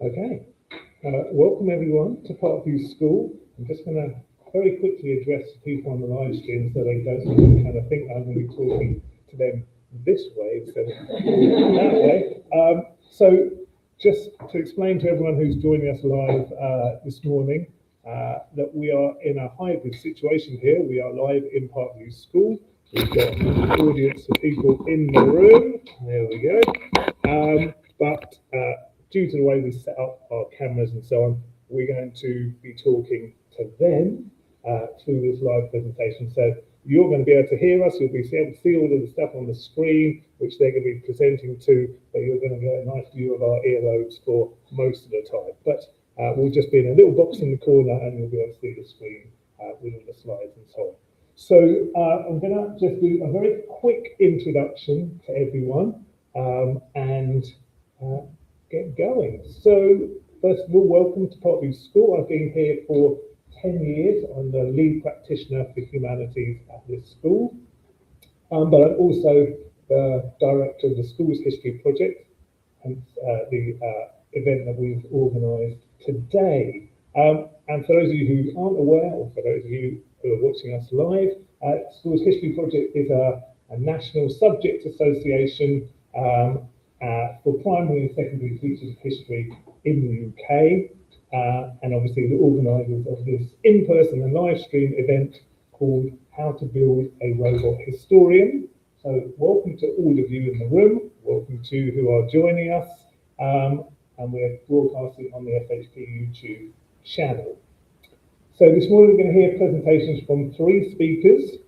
Okay, welcome everyone to Parkview School. I'm just going to very quickly address people on the live stream so they don't kind of think I'm going to be talking to them this way instead of that way. So just to explain to everyone who's joining us live this morning, that we are in a hybrid situation here. We are live in Parkview School. We've got an audience of people in the room. There we go. But due to the way we set up our cameras and so on, we're going to be talking to them through this live presentation. So you're going to be able to hear us, you'll be able to see all of the stuff on the screen, which they're going to be presenting to, but you're going to get a nice view of our earlobes for most of the time. But we'll just be in a little box in the corner and you'll be able to see the screen with all the slides and so on. So I'm going to just do a very quick introduction to everyone and get going. So first of all, welcome to Parkview School. I've been here for 10 years. I'm the lead practitioner for humanities at this school, but I'm also the director of the school's history project, hence the event that we've organised today. And for those of you who aren't aware, or for those of you who are watching us live, School's History Project is a national subject association for primary and secondary teachers of history in the UK, and obviously the organisers of this in-person and live stream event called How to Build a Robot Historian. So welcome to all of you in the room, welcome to who are joining us, and we're broadcasting on the SHP YouTube channel. So this morning we're going to hear presentations from 3 speakers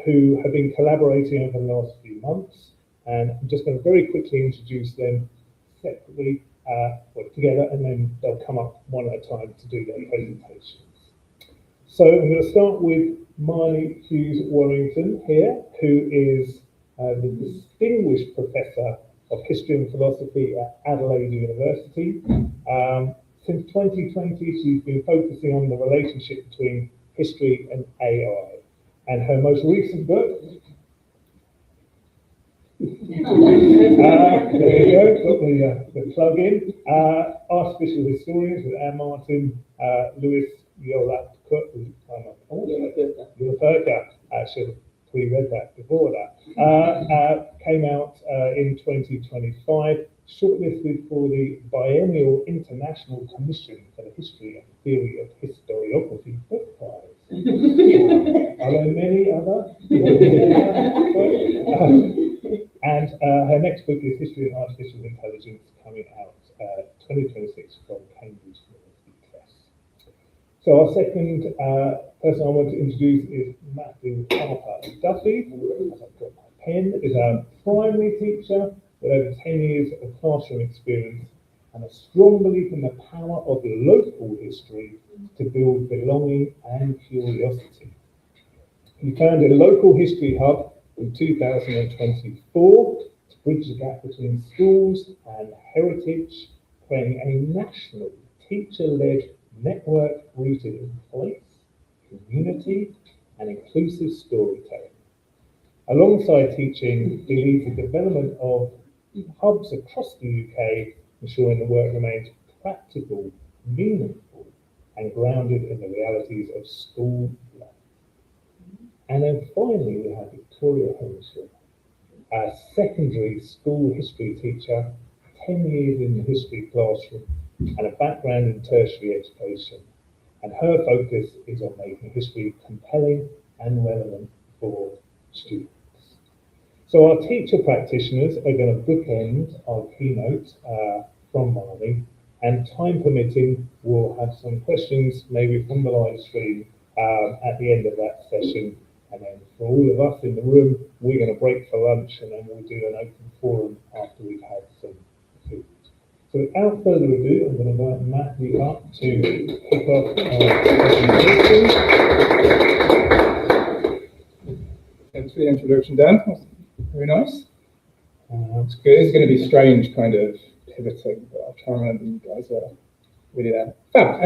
who have been collaborating over the last few months. And I'm just going to very quickly introduce them separately, together, and then they'll come up one at a time to do their presentations. So I'm going to start with Marnie Hughes-Warrington here, who is the Distinguished Professor of History and Philosophy at Adelaide University. Since 2020, she's been focusing on the relationship between history and AI. And her most recent book, there you go, got the plug in. Artificial Historians with Anne Martin, Louis Yolapurka. I should have pre-read that before that. Came out in 2025, shortlisted for the Biennial International Commission for the History and Theory of Historiography Book Prize. Are there many other? And her next book is History and Artificial Intelligence, coming out 2026 from Cambridge University Press. So our second person I want to introduce is Matthew Harper-Duffy. As I've got my pen, is a primary teacher with over 10 years of classroom experience and a strong belief in the power of local history to build belonging and curiosity. He founded a local history hub in 2024 to bridge the gap between schools and heritage, creating a national teacher-led network rooted in place, community, and inclusive storytelling. Alongside teaching, he leads the development of hubs across the UK, ensuring the work remains practical, meaningful, and grounded in the realities of school life. And then finally, we have Victoria Henshaw, a secondary school history teacher, 10 years in the history classroom, and a background in tertiary education. And her focus is on making history compelling and relevant for students. So our teacher practitioners are going to bookend our keynote from Marnie, and time permitting, we'll have some questions maybe from the live stream at the end of that session. And then for all of us in the room, we're going to break for lunch, and then we'll do an open forum after we've had some food. So without further ado, I'm going to invite Matthew up to kick off our presentation. Thanks for the introduction, Dan. That's very nice. It's good. It's going to be strange kind of pivoting, but I'll try and remember you guys are really there. Fab.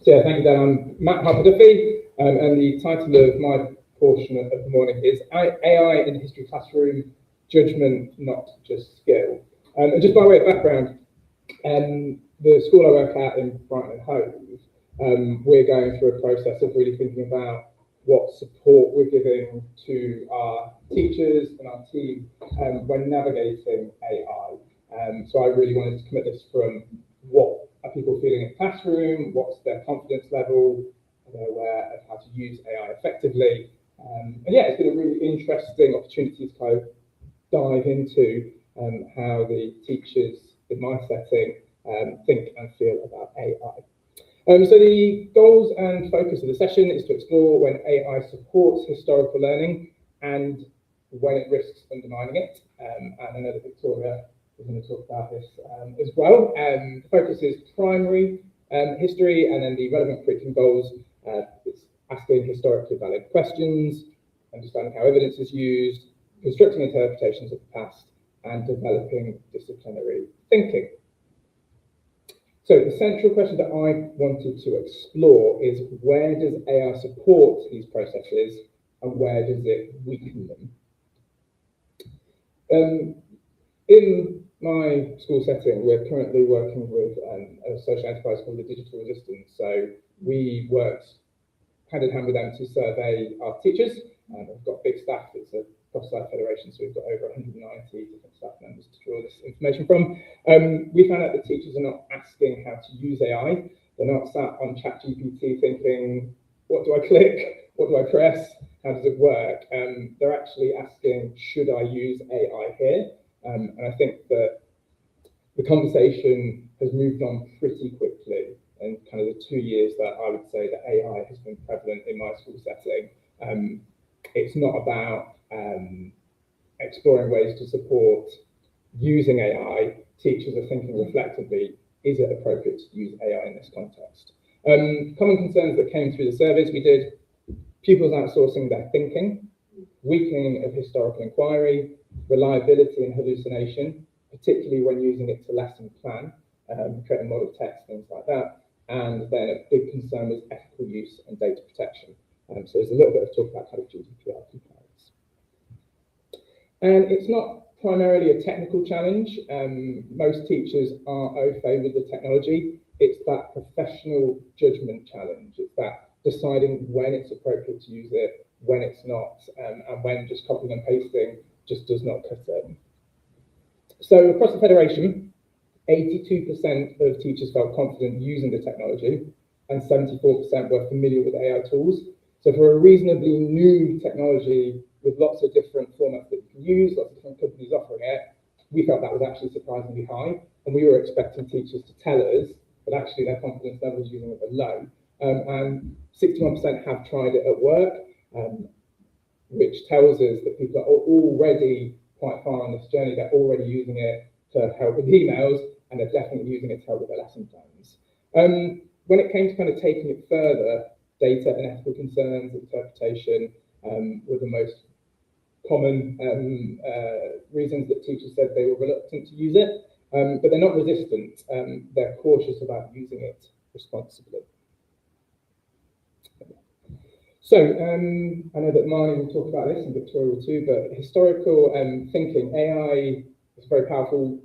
So yeah, thank you, Dan. I'm Matt Harper-Duffy, and the title of my portion of the morning is AI in the History Classroom, Judgment, Not Just Skill. And just by way of background, The school I work at in Brighton and Hove, we're going through a process of really thinking about what support we're giving to our teachers and our team when navigating AI. So I really wanted to come at this from what are people feeling in the classroom, what's their confidence level, are they aware of how to use AI effectively. And yeah, it's been a really interesting opportunity to kind of dive into how the teachers in my setting think and feel about AI. So the goals and focus of the session is to explore when AI supports historical learning and when it risks undermining it. And I know that Victoria is going to talk about this as well. The focus is primary history, and then the relevant curriculum goals. It's asking historically valid questions, understanding how evidence is used, constructing interpretations of the past, and developing disciplinary thinking. So the central question that I wanted to explore is, where does AI support these processes and where does it weaken them? In my school setting, we're currently working with a social enterprise called the Digital Resistance. So we worked hand in hand with them to survey our teachers. We've got big staff. It's a cross-site federation, so we've got over 190 different staff members to draw this information from. We found out that teachers are not asking how to use AI. They're not sat on ChatGPT thinking, what do I click? What do I press? How does it work? They're actually asking, should I use AI here? And I think that the conversation has moved on pretty quickly in kind of the 2 years that I would say that AI has been prevalent in my school setting. It's not about exploring ways to support using AI. Teachers are thinking reflectively, is it appropriate to use AI in this context? Common concerns that came through the surveys we did: pupils outsourcing their thinking, weakening of historical inquiry, reliability and hallucination, particularly when using it to lesson plan, creating model text, things like that. And then a big concern was ethical use and data protection. So there's a little bit of talk about kind of GDPR compliance. And it's not primarily a technical challenge. Most teachers are au fait with the technology. It's that professional judgment challenge. It's that deciding when it's appropriate to use it, when it's not, and when just copying and pasting just does not cut it. So across the Federation, 82% of teachers felt confident using the technology, and 74% were familiar with AI tools. So for a reasonably new technology with lots of different formats that you can use, lots of different companies offering it, we felt that was actually surprisingly high. And we were expecting teachers to tell us that actually their confidence levels using it were low. And 61% have tried it at work, which tells us that people are already quite far on this journey. They're already using it to help with emails, and they're definitely using it to help with their lesson plans. When it came to kind of taking it further, data and ethical concerns, interpretation were the most common reasons that teachers said they were reluctant to use it, but they're not resistant. They're cautious about using it responsibly. So I know that Marnie will talk about this and Victoria too, but historical thinking, AI is a very powerful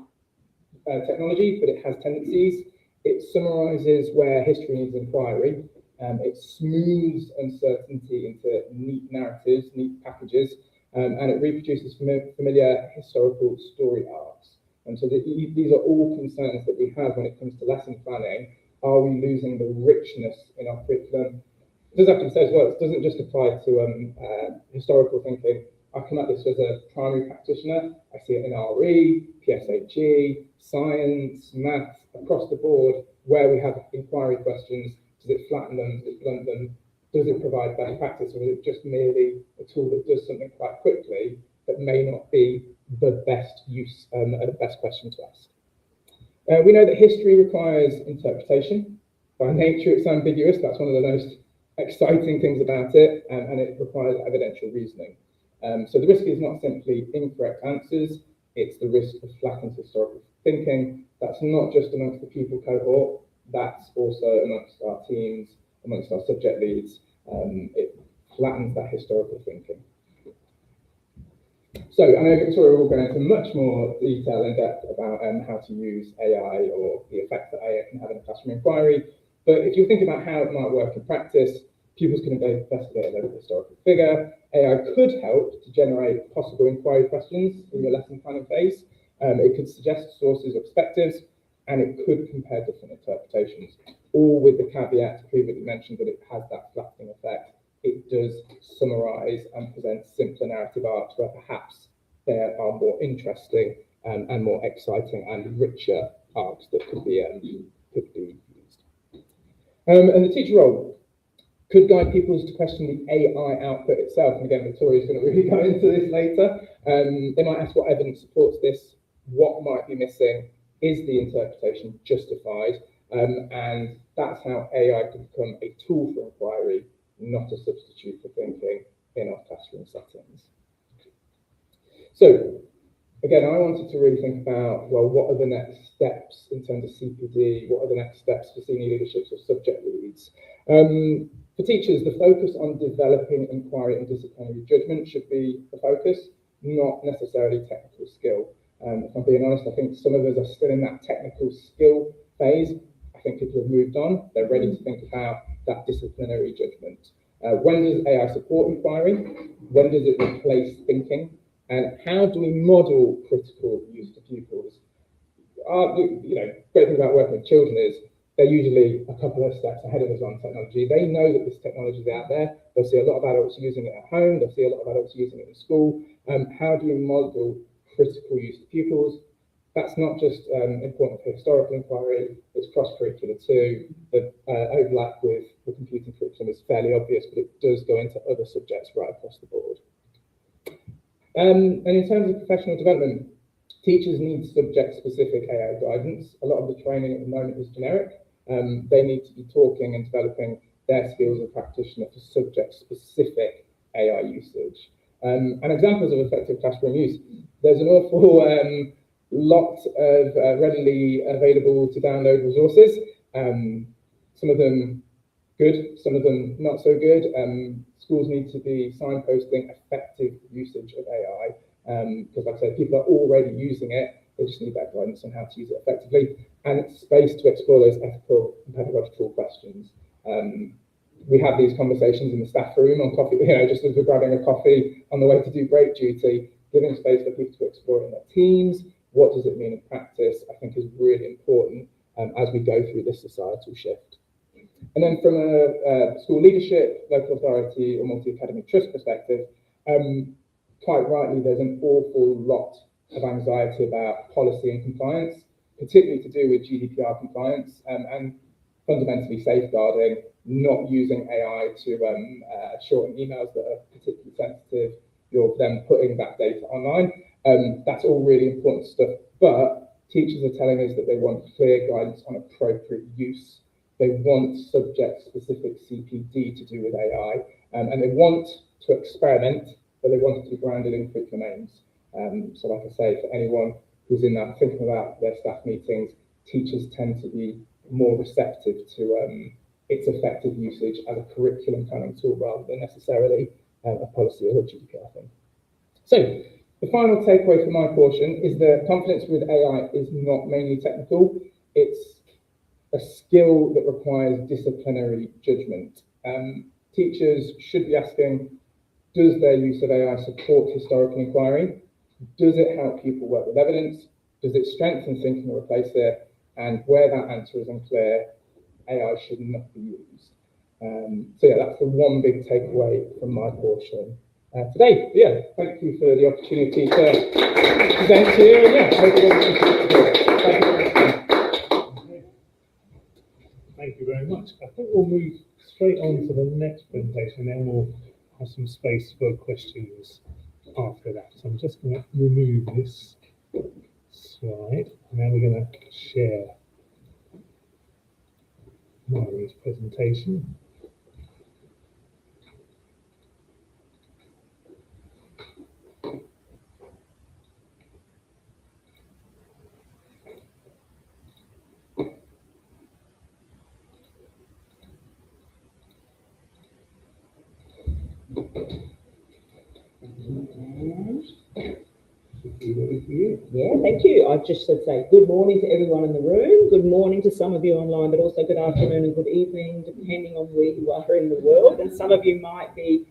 technology, but it has tendencies. It summarizes where history needs inquiry. It smooths uncertainty into neat narratives, neat packages, and it reproduces familiar historical story arcs. And so these are all concerns that we have when it comes to lesson planning. Are we losing the richness in our curriculum? It does have to be said as well, it doesn't just apply to historical thinking. I come at this as a primary practitioner. I see it in RE, PSHE, science, maths, across the board, where we have inquiry questions. Does it flatten them? Does it blunt them? Does it provide best practice, or is it just merely a tool that does something quite quickly that may not be the best use and the best question to ask? We know that history requires interpretation. By nature, it's ambiguous. That's one of the most exciting things about it, and it requires evidential reasoning. So the risk is not simply incorrect answers, it's the risk of flattened historical thinking. That's not just amongst the pupil cohort, that's also amongst our teams, amongst our subject leads. It flattens that historical thinking. So I know Victoria will go into much more detail and depth about how to use AI or the effect that AI can have in a classroom inquiry. But if you think about how it might work in practice, pupils can investigate a local historical figure. AI could help to generate possible inquiry questions in your lesson planning phase. It could suggest sources or perspectives, and it could compare different interpretations, all with the caveat previously mentioned that it has that flattening effect. It does summarise and present simpler narrative arcs where perhaps there are more interesting and more exciting and richer arcs that could be used. And the teacher role could guide pupils to question the AI output itself. And again, Victoria is going to really go into this later. They might ask what evidence supports this, what might be missing, is the interpretation justified? And that's how AI can become a tool for inquiry, not a substitute for thinking in our classroom settings. So again, I wanted to really think about, well, what are the next steps in terms of CPD? What are the next steps for senior leaderships or subject leads? For teachers, the focus on developing inquiry and disciplinary judgment should be the focus, not necessarily technical skill. If I'm being honest, I think some of us are still in that technical skill phase. I think people have moved on. They're ready to think about that disciplinary judgment. When does AI support inquiry? When does it replace thinking? And how do we model critical use to pupils? Great thing about working with children is they're usually a couple of steps ahead of us on technology. They know that this technology is out there. They'll see a lot of adults using it at home. They'll see a lot of adults using it in school. How do you model critical use to pupils? That's not just important for historical inquiry, it's cross-curricular too. The overlap with the computing curriculum is fairly obvious, but it does go into other subjects right across the board. And in terms of professional development, teachers need subject-specific AI guidance. A lot of the training at the moment is generic. They need to be talking and developing their skills as a practitioner for subject-specific AI usage. And examples of effective classroom use, there's an awful lot of readily available to download resources. Some of them good, some of them not so good. Schools need to be signposting effective usage of AI because, like I said, people are already using it. They just need that guidance on how to use it effectively, and space to explore those ethical and pedagogical questions. We have these conversations in the staff room on coffee, just as we're grabbing a coffee on the way to do break duty, giving space for people to explore in their teams. What does it mean in practice? I think is really important as we go through this societal shift. And then from a school leadership, local authority or multi-academic trust perspective, quite rightly, there's an awful lot of anxiety about policy and compliance, particularly to do with GDPR compliance and fundamentally safeguarding, not using AI to shorten emails that are particularly sensitive. You're then putting that data online. That's all really important stuff, but teachers are telling us that they want clear guidance on appropriate use. They want subject-specific CPD to do with AI, and they want to experiment, but they want it to be grounded in curriculum aims. So like I say, for anyone who's in that thinking about their staff meetings, teachers tend to be more receptive to its effective usage as a curriculum planning tool rather than necessarily a policy or a GDPR thing. So the final takeaway from my portion is that confidence with AI is not mainly technical. It's a skill that requires disciplinary judgment. Teachers should be asking, does their use of AI support historical inquiry? Does it help people work with evidence? Does it strengthen thinking or replace it? And where that answer is unclear, AI should not be used. So yeah, that's the one big takeaway from my portion today. But yeah, thank you for the opportunity to present to you. Yeah, hope you Thank you very much. I think we'll move straight on to the next presentation, and then we'll have some space for questions after that. So I'm just going to remove this slide, and then we're going to share Marnie's presentation. Yeah, thank you. I just should say good morning to everyone in the room. Good morning to some of you online, but also good afternoon and good evening, depending on where you are in the world. And some of you it might be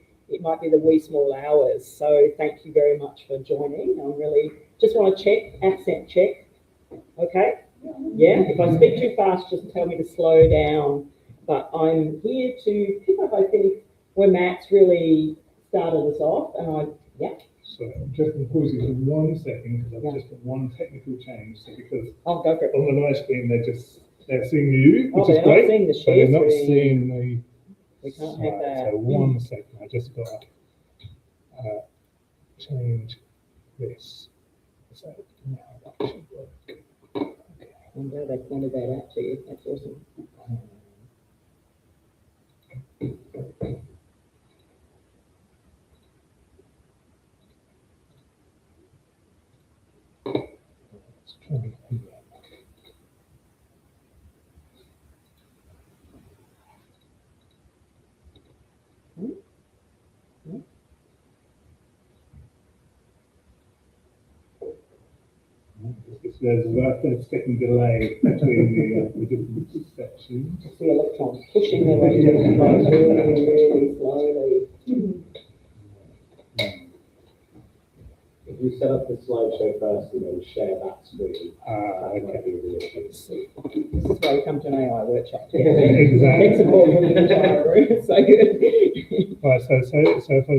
the wee small hours. So thank you very much for joining. I really just want to check, accent check. Okay? Yeah, if I speak too fast, just tell me to slow down. But I'm here to pick up, I think, where Matt's really started us off. So I'm just going to pause you for 1 second because I've just got one technical change. So because I'll go for it. on the live screen they're seeing you, which is they're great, not seeing the but share they're not screen. seeing the. We can't have that. So 1 second, I just got to change this. So now that should work. Okay. I'm glad they pointed that out to you. That's awesome. Let's try and do that. There's about a 30-second delay between the different sections. It's the electrons pushing their way to the front really slowly. If you set up the slideshow first and then share that screen, Okay. This is why we come to an AI workshop. Exactly. It's important in the entire room. So good. Right, so if I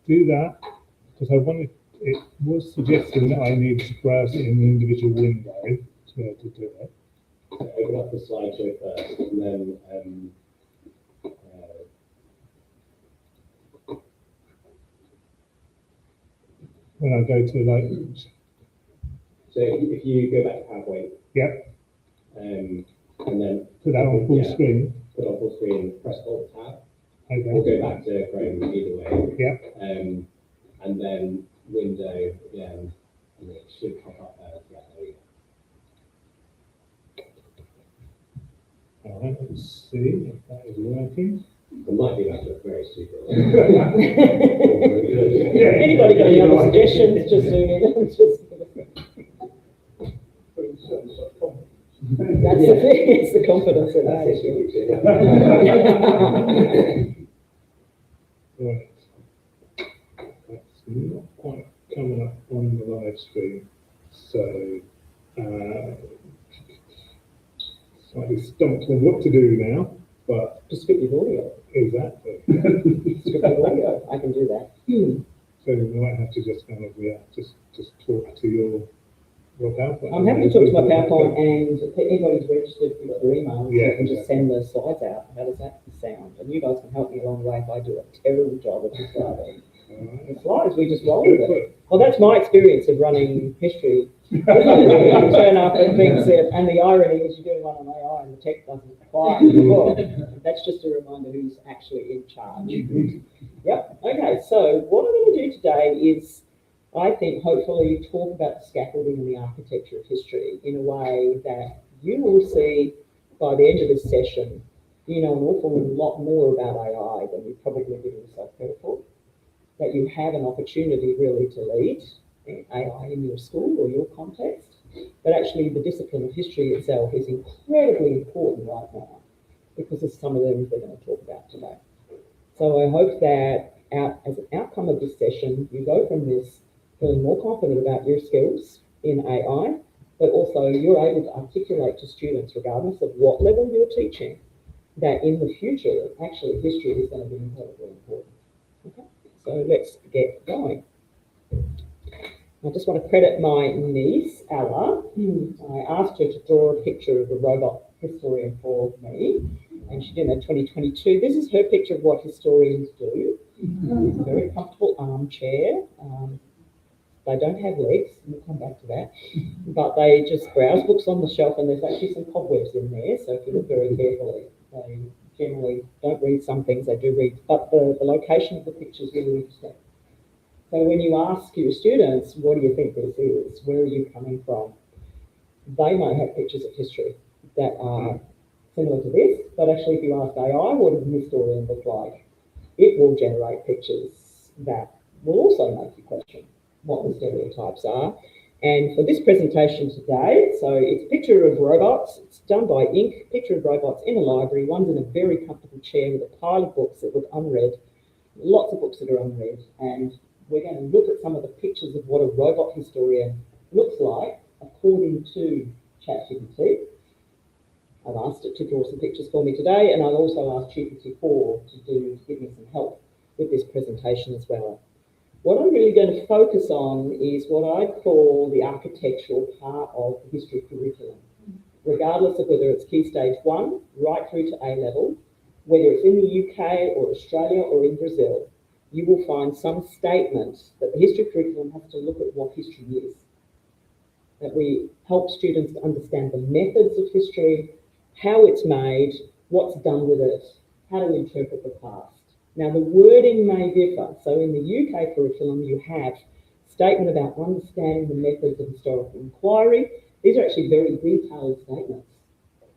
do that, because it was suggesting that I need to browse it in an individual window to be able to do it. so open up the slideshow first and then When I go to so if you go back to PowerPoint, yep, and then put that on full screen. put on full screen, press Alt Tab, Okay. or go back to Chrome either way. Yep. And then window again, and it should pop up there. Yeah, there you go. All right, let's see if that is working. It might be that look very stupid. Anybody got any other suggestions? Just zoom in. That's the thing. It's the confidence of that issue. Right. That's not quite coming up on the live stream. So, slightly stumped on what to do now, but Descriptive audio. exactly. Descriptive audio. I can do that. So we might have to just kind of, just talk to your PowerPoint. I'm happy to talk to my PowerPoint, and if anybody's registered for your email, Yeah, you can just send the slides out. How does that sound? And you guys can help me along the way if I do a terrible job of describing the slides. We just roll with it. Well, that's my experience of running history. You turn up and things, and the irony is you're doing one on AI and the tech doesn't quite work. That's just a reminder who's actually in charge. Yep. Okay. So what I'm going to do today is, I think, hopefully talk about the scaffolding and the architecture of history in a way that you will see by the end of this session, you know an awful lot more about AI than you probably give yourself credit for. That you have an opportunity really to lead AI in your school or your context, but actually the discipline of history itself is incredibly important right now because of some of the things we're going to talk about today. So I hope that as an outcome of this session, you go from this feeling more confident about your skills in AI, but also you're able to articulate to students, regardless of what level you're teaching, that in the future, actually history is going to be incredibly important. Okay, so let's get going. I just want to credit my niece, Ella. I asked her to draw a picture of a robot historian for me, and she did that in 2022. This is her picture of what historians do. Very comfortable armchair. They don't have legs, we'll come back to that, but they just browse books on the shelf, and there's actually some cobwebs in there, so if you look very carefully, they generally don't read some things, they do read, but the location of the picture is really interesting. So when you ask your students, what do you think this is? Where are you coming from? They might have pictures of history that are similar to this, but actually if you ask AI, what does a historian look like? It will generate pictures that will also make you question what the stereotypes are. And for this presentation today, so it's a picture of robots. It's done by ink, picture of robots in a library. One's in a very comfortable chair with a pile of books that look unread, lots of books that are unread. And we're going to look at some of the pictures of what a robot historian looks like according to ChatGPT. I've asked it to draw some pictures for me today, and I've also asked GPT-4 to give me some help with this presentation as well. What I'm really going to focus on is what I call the architectural part of the history curriculum, regardless of whether it's Key Stage 1 right through to A-level, whether it's in the UK or Australia or in Brazil, you will find some statement that the history curriculum has to look at what history is, that we help students to understand the methods of history, how it's made, what's done with it, how to interpret the past. Now, the wording may differ. So in the UK curriculum, you have statement about understanding the methods of historical inquiry. These are actually very detailed statements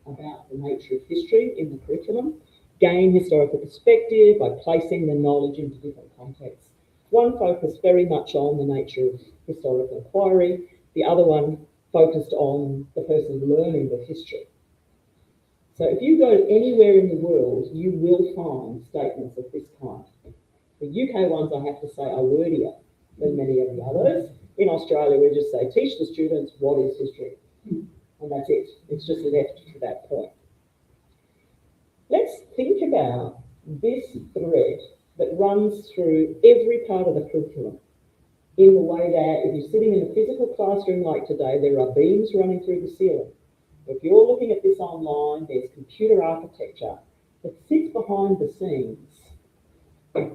about the nature of history in the curriculum. Gain historical perspective by placing the knowledge into different contexts. One focused very much on the nature of historical inquiry. The other one focused on the person learning the history. So if you go anywhere in the world, you will find statements of this kind. The UK ones, I have to say, are wordier than many of the others. In Australia, we just say, teach the students what is history. And that's it. It's just left to that point. Let's think about this thread that runs through every part of the curriculum in the way that if you're sitting in a physical classroom like today, there are beams running through the ceiling. If you're looking at this online, there's computer architecture that sits behind the scenes.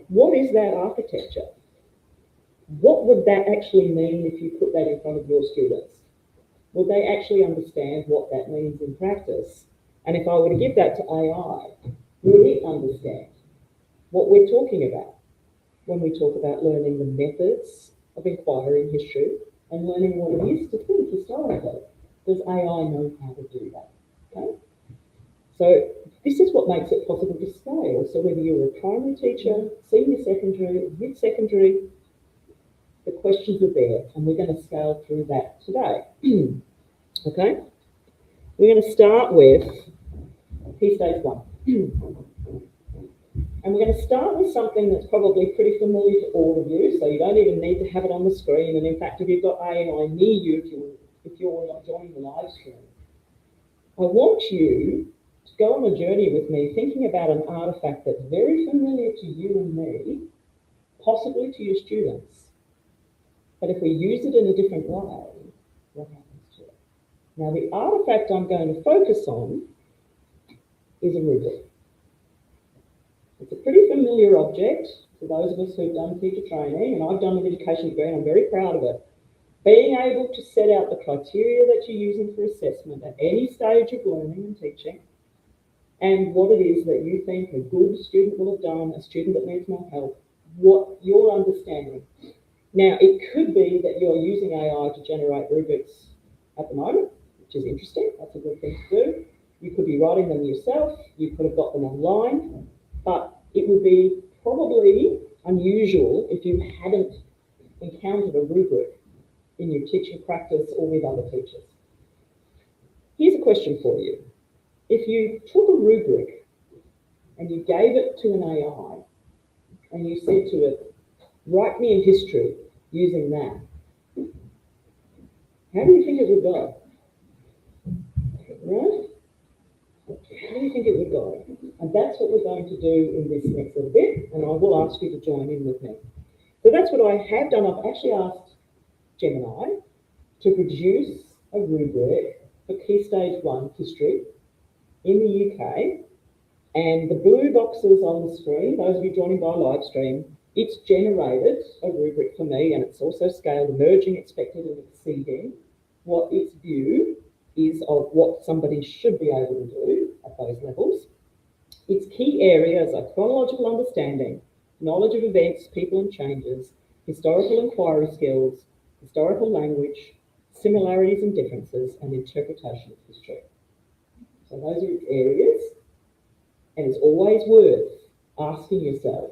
What is that architecture? What would that actually mean if you put that in front of your students? Would they actually understand what that means in practice? And if I were to give that to AI, would it understand what we're talking about when we talk about learning the methods of inquiry in history and learning what it is to think historically? Does AI know how to do that? Okay. So this is what makes it possible to scale. So whether you're a primary teacher, senior secondary, mid-secondary, the questions are there, and we're going to scale through that today. Okay. We're going to start with Key Stage 1. And we're going to start with something that's probably pretty familiar to all of you, so you don't even need to have it on the screen. And in fact, if you've got AI near you, if you're not joining the live stream, I want you to go on a journey with me thinking about an artifact that's very familiar to you and me, possibly to your students. But if we use it in a different way, what happens to it? Now, the artifact I'm going to focus on is a rubric. It's a pretty familiar object to those of us who've done teacher training, and I've done an education degree and I'm very proud of it. Being able to set out the criteria that you're using for assessment at any stage of learning and teaching, and what it is that you think a good student will have done, a student that needs more help, what you're understanding. Now, it could be that you're using AI to generate rubrics at the moment, which is interesting. That's a good thing to do. You could be writing them yourself. You could have got them online, but it would be probably unusual if you hadn't encountered a rubric in your teaching practice or with other teachers. Here's a question for you. If you took a rubric and you gave it to an AI and you said to it, write me a history using that, how do you think it would go? Right? How do you think it would go? And that's what we're going to do in this next little bit, and I will ask you to join in with me. So that's what I have done. I've actually asked Gemini to produce a rubric for Key Stage 1 history in the UK, and the blue boxes on the screen, those of you joining by live stream, it's generated a rubric for me, and it's also scaled emerging, expected and exceeding what its view is of what somebody should be able to do at those levels. Its key areas are chronological understanding, knowledge of events, people and changes, historical inquiry skills, historical language, similarities and differences, and interpretation of history. So those are its areas, and it's always worth asking yourself,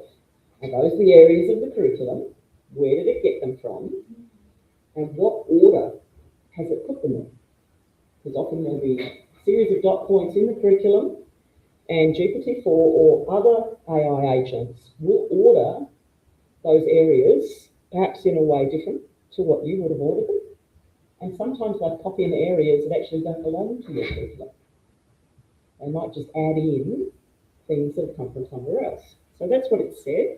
are those the areas of the curriculum? Where did it get them from? And what order has it put them in? Because often there'll be a series of dot points in the curriculum, and GPT-4 or other AI agents will order those areas, perhaps in a way different to what you would have ordered them. And sometimes they pop in areas that actually don't belong to your curriculum. They might just add in things that have come from somewhere else. So that's what it said.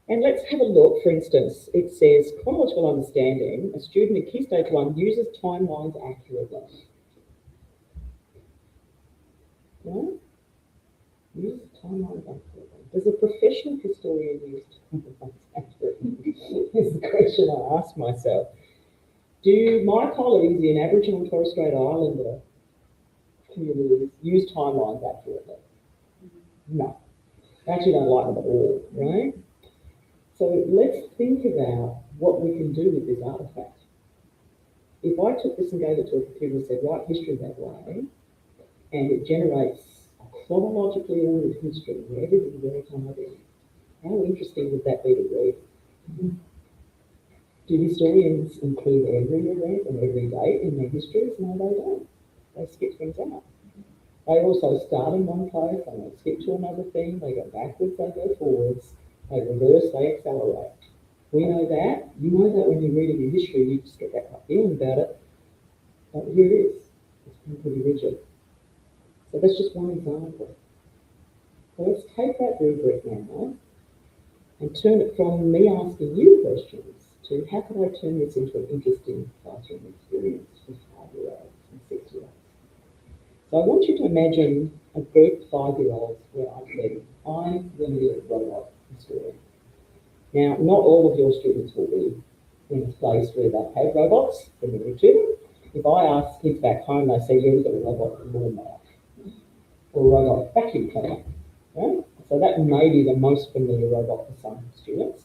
And let's have a look. For instance, it says chronological understanding. A student in Key Stage 1 uses timelines accurately. No? Uses timelines accurately. Does a professional historian use timelines accurately? Is the question I ask myself. Do my colleagues in Aboriginal and Torres Strait Islander communities use timelines accurately? No. I actually don't like them at all, right? So let's think about what we can do with this artifact. If I took this and gave it to a computer and said, write history that way, and it generates a chronologically ordered history where everything's very tidy, how interesting would that be to read? Do historians include every event and every date in their histories? No, they don't. They skip things out. They also start in one place, and they skip to another thing, they go backwards, they go forwards, they reverse, they accelerate. We know that. You know that when you're reading your history, you just get that feeling about it. But here it is. It's been pretty rigid. So that's just one example. So let's take that rubric now and turn it from me asking you questions to how can I turn this into an interesting classroom experience for 5-year-olds and 6-year-olds. So I want you to imagine a group of 5-year-olds where I said, I'm going to be a robot historian. Now, not all of your students will be in a place where they have robots familiar to them. If I ask kids back home, they say, yeah, we've got a robot lawnmower or a robot vacuum cleaner. Right? So that may be the most familiar robot for some students.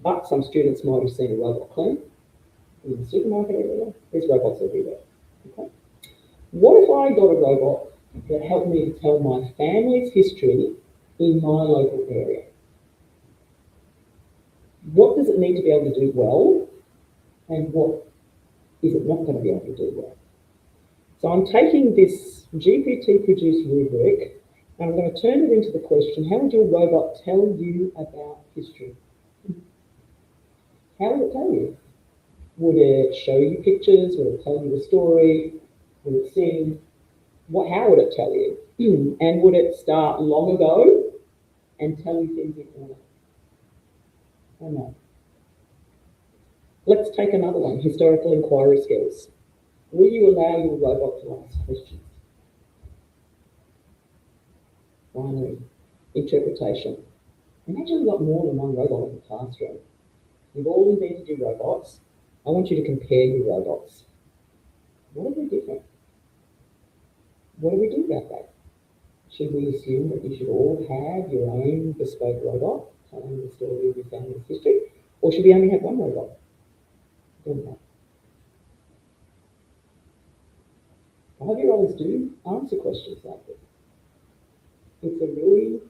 But some students might have seen a robot cleaner in the supermarket area. There's robots everywhere. Okay? What if I got a robot that helped me to tell my family's history in my local area? What does it need to be able to do well, and what is it not going to be able to do well? So I'm taking this GPT-produced rubric and I'm going to turn it into the question, how would your robot tell you about history? How would it tell you? Would it show you pictures? Would it tell you a story? Would it sing? How would it tell you? And would it start long ago and tell you things in order? Or no? Let's take another one, historical inquiry skills. Will you allow your robot to ask questions? Finally, interpretation. Imagine we've got more than one robot in the classroom. You've all invented your robots. I want you to compare your robots. What are they different? What do we do about that? Should we assume that you should all have your own bespoke robot telling the story of your family's history? Or should we only have one robot doing that? 5-year-olds do answer questions like this. It's a really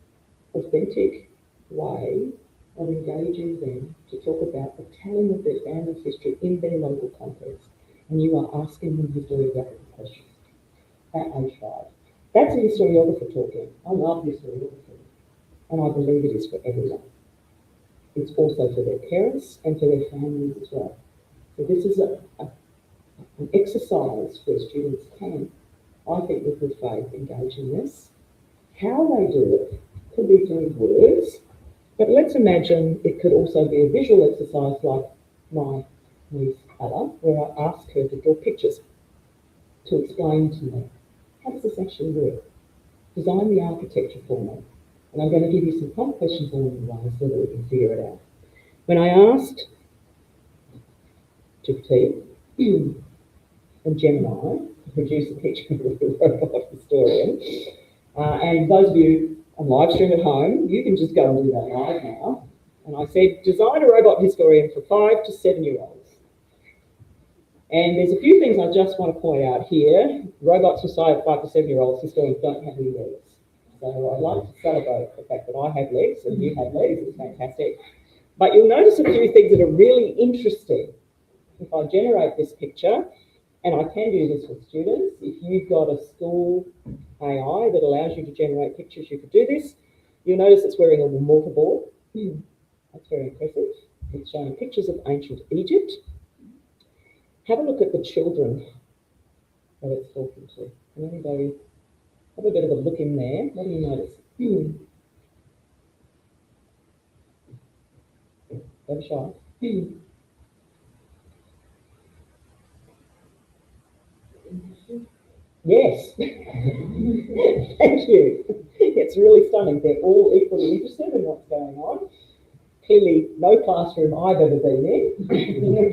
authentic way of engaging them to talk about the telling of their family's history in their local context. And you are asking them historiographical questions at age 5. That's a historiographer talking. I love historiography. And I believe it is for everyone. It's also for their parents and for their families as well. So this is an exercise where students can, I think with good faith, engage in this. How they do it could be through words, but let's imagine it could also be a visual exercise like my niece Ella, where I ask her to draw pictures to explain to me, how does this actually work? Design the architecture for me. And I'm going to give you some prompt questions along the way so that we can figure it out. When I asked GPT and Gemini to produce a picture of a robot historian, and those of you on live stream at home, you can just go and do that live now. And I said, design a robot historian for 5 to 7-year-olds. And there's a few things I just want to point out here. Robots for 5 to 7-year-olds historians don't have any legs. So I'd like to celebrate the fact that I have legs and you have legs. It's fantastic. But you'll notice a few things that are really interesting. If I generate this picture, And I can do this with students. If you've got a school AI that allows you to generate pictures, you could do this. You'll notice it's wearing a mortarboard. That's very impressive. It's showing pictures of ancient Egypt. Have a look at the children that it's talking to. Can anybody have a bit of a look in there? What do you notice? Have a shot. Yes. Thank you. It's really stunning. They're all equally interested in what's going on. Clearly, no classroom I've ever been in.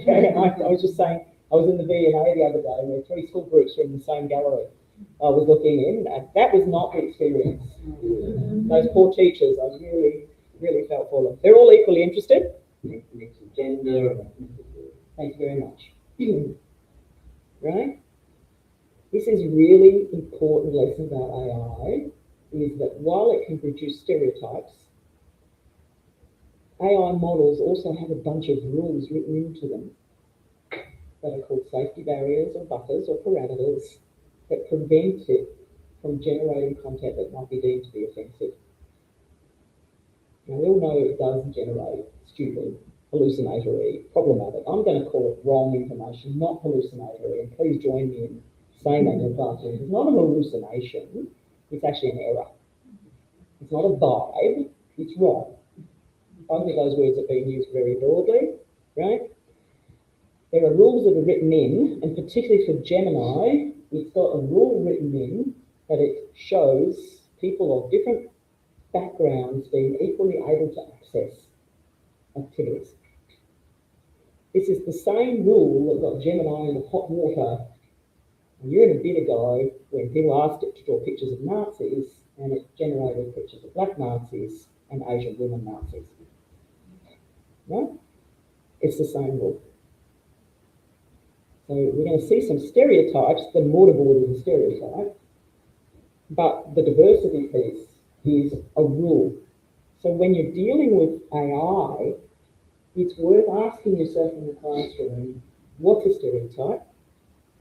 Okay, I was just saying, I was in the V&A the other day where 3 school groups were in the same gallery. I was looking in, and that was not the experience. Those poor teachers, I really, really felt for them. They're all equally interested. Mix of gender. Thank you very much. Right? This is really important lesson about AI, is that while it can produce stereotypes, AI models also have a bunch of rules written into them that are called safety barriers or buffers or parameters that prevent it from generating content that might be deemed to be offensive. Now, we all know it does generate stupid, hallucinatory, problematic. I'm going to call it wrong information, not hallucinatory, and please join me in saying that in your classroom. It's not a hallucination, it's actually an error. It's not a vibe, it's wrong. Both of those words are being used very broadly, right? There are rules that are written in, and particularly for Gemini, it's got a rule written in that it shows people of different backgrounds being equally able to access activities. This is the same rule that got Gemini in the hot water a year and a bit ago when people asked it to draw pictures of Nazis, and it generated pictures of black Nazis and Asian women Nazis. No? It's the same rule. So we're going to see some stereotypes. The mortarboard is a stereotype, but the diversity piece is a rule. So when you're dealing with AI, it's worth asking yourself in the classroom, what's a stereotype?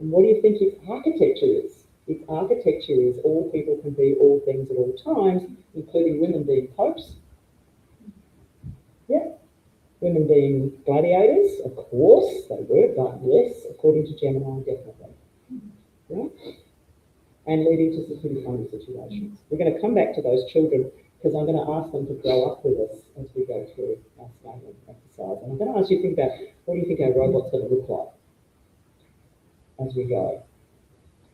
And what do you think its architecture is? Its architecture is all people can be all things at all times, including women being popes. Yeah. Women being gladiators, of course, they were, but yes, according to Gemini, definitely. Right? And leading to some pretty funny situations. We're going to come back to those children because I'm going to ask them to grow up with us as we go through our scaling exercise. And I'm going to ask you to think about, what do you think our robot's going to look like as we go?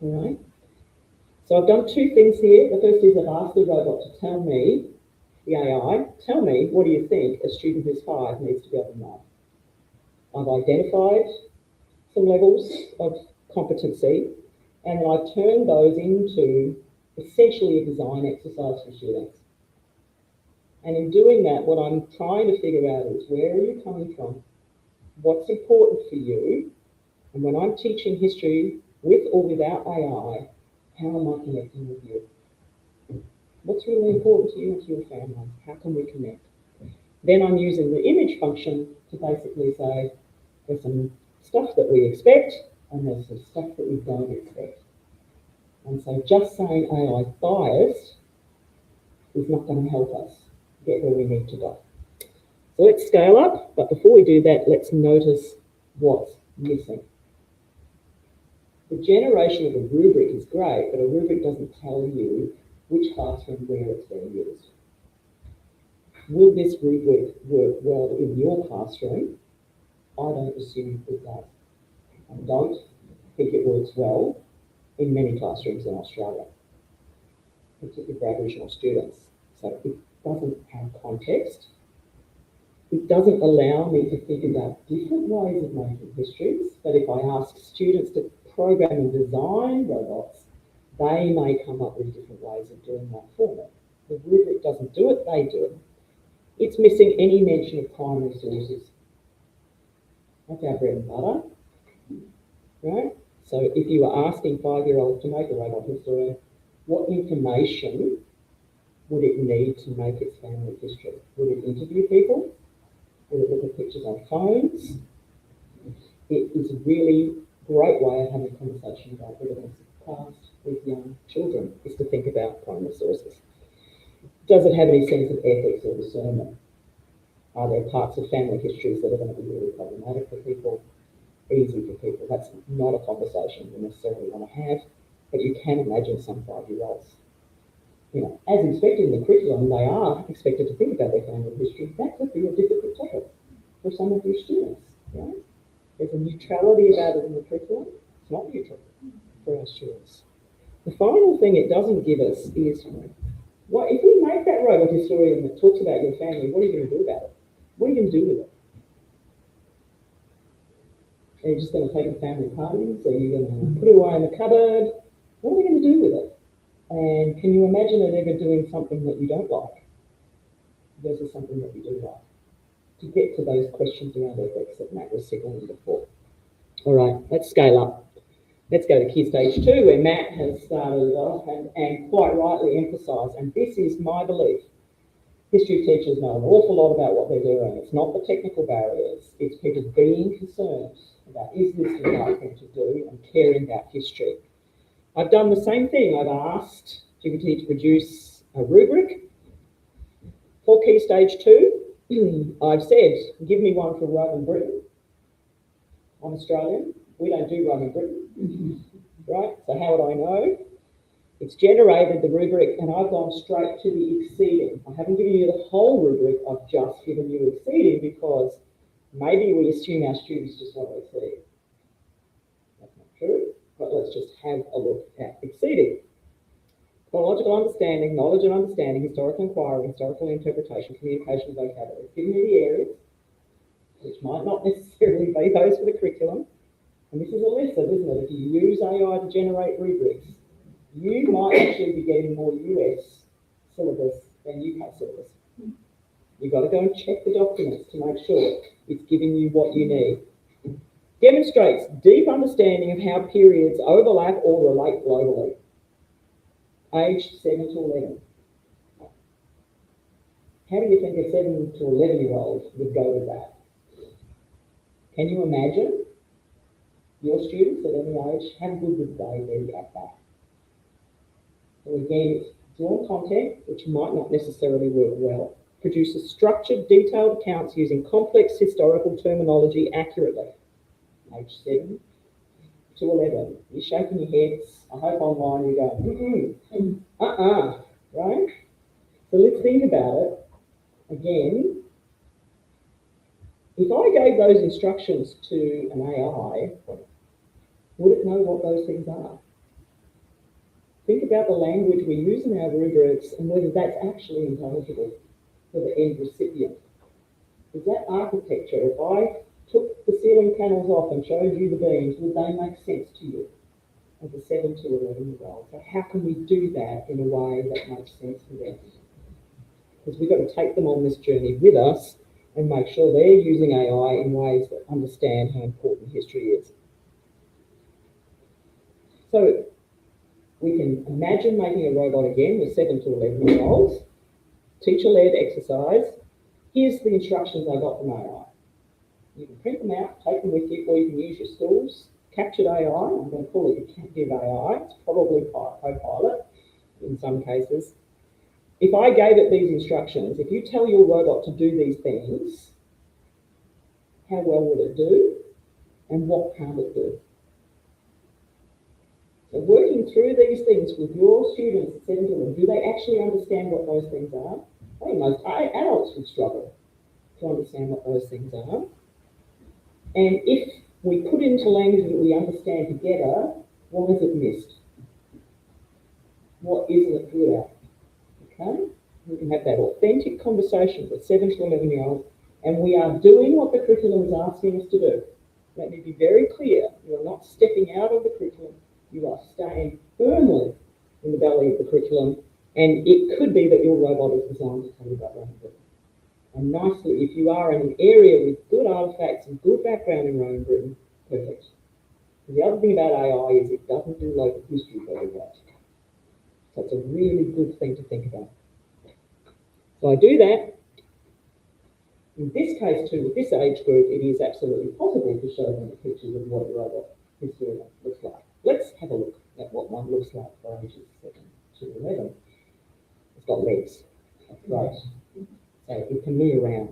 All right? So I've done 2 things here. The first is I've asked the robot to tell me, the AI, tell me, what do you think a student who's 5 needs to be able to know? I've identified some levels of competency, and then I've turned those into essentially a design exercise for students. And in doing that, what I'm trying to figure out is, where are you coming from? What's important for you? And when I'm teaching history with or without AI, how am I connecting with you? What's really important to you and to your family? How can we connect? Then I'm using the image function to basically say, there's some stuff that we expect and there's some stuff that we don't expect. And so just saying AI biased is not going to help us get where we need to go. So let's scale up, but before we do that, let's notice what's missing. The generation of a rubric is great, but a rubric doesn't tell you which classroom where it's being used. Will this rubric work well in your classroom? I don't assume it does. I don't think it works well in many classrooms in Australia, particularly for Aboriginal students. So it doesn't have context. It doesn't allow me to think about different ways of making histories, but if I ask students to program and design robots, they may come up with different ways of doing that for them. The rubric doesn't do it, they do it. It's missing any mention of primary sources. That's our bread and butter, right? So if you were asking 5-year-olds to make a robot historian, what information would it need to make its family history? Would it interview people? Would it look at pictures on phones? It is really great way of having a conversation about evidence of the past with young children is to think about primary sources. Does it have any sense of ethics or discernment? Are there parts of family histories that are going to be really problematic for people, easy for people? That's not a conversation you necessarily want to have, but you can imagine some 5-year-olds. You know, as expected in the curriculum, they are expected to think about their family history. That could be a difficult topic for some of your students. You know? There's a neutrality about it in the curriculum. It's not neutral for our students. The final thing it doesn't give us is, what if we make that robot historian that talks about your family, what are you going to do about it? What are you going to do with it? Are you just going to take it to family parties? Are you going to put it away in the cupboard? What are we going to do with it? And can you imagine it ever doing something that you don't like versus something that you do like? To get to those questions around ethics that Matt was signaling before. All right, let's scale up. Let's go to Key Stage 2, where Matt has started off and quite rightly emphasised, and this is my belief. History teachers know an awful lot about what they're doing. It's not the technical barriers, it's people being concerned about, is this the right thing to do, and caring about history. I've done the same thing. I've asked GPT to produce a rubric for Key Stage 2. I've said, give me one for Roman Britain. I'm Australian. We don't do Roman Britain, right? So how would I know? It's generated the rubric and I've gone straight to the exceeding. I haven't given you the whole rubric, I've just given you exceeding because maybe we assume our students just want to exceed. That's not true, but let's just have a look at exceeding. Chronological understanding, knowledge and understanding, historical inquiry, historical interpretation, communication, vocabulary. It's giving you the areas, which might not necessarily be those for the curriculum. And this is a lesson, isn't it? If you use AI to generate rubrics, you might actually be getting more US syllabus than UK syllabus. You've got to go and check the documents to make sure it's giving you what you need. Demonstrates deep understanding of how periods overlap or relate globally. Age 7 to 11. How do you think a 7 to 11-year-old would go with that? Can you imagine your students at any age? How good would they be at that? So again, it's drawn content, which might not necessarily work well. Produces structured, detailed accounts using complex historical terminology accurately. Age 7 to 11. You're shaking your heads. I hope online you're going, right? So let's think about it. Again, if I gave those instructions to an AI, would it know what those things are? Think about the language we use in our rubrics and whether that's actually intelligible for the end recipient. Is that architecture, if I took the ceiling panels off and showed you the beams, would they make sense to you as a 7 to 11-year-old? So how can we do that in a way that makes sense for them? Because we've got to take them on this journey with us and make sure they're using AI in ways that understand how important history is. So we can imagine making a robot again with 7 to 11-year-olds, teacher-led exercise. Here's the instructions I got from AI. You can print them out, take them with you, or you can use your school's captured AI. I'm going to call it your captive AI. It's probably Copilot in some cases. If I gave it these instructions, if you tell your robot to do these things, how well would it do? And what can't it do? So working through these things with your students at 7 to 11, do they actually understand what those things are? I think most adults would struggle to understand what those things are. And if we put into language that we understand together, what has it missed? What isn't it good at? Okay? We can have that authentic conversation with 7 to 11-year-olds, and we are doing what the curriculum is asking us to do. Let me be very clear. You are not stepping out of the curriculum. You are staying firmly in the belly of the curriculum, and it could be that your robot is designed to tell you about Roman Britain. And nicely, if you are in an area with good artefacts and good background in Roman Britain, perfect. The other thing about AI is it doesn't do local history very well. So it's a really good thing to think about. So I do that. In this case too, with this age group, it is absolutely possible to show them the pictures of what a robot history looks like. Let's have a look at what one looks like for ages 7 to 11. It's got legs. That's right. So it can move around.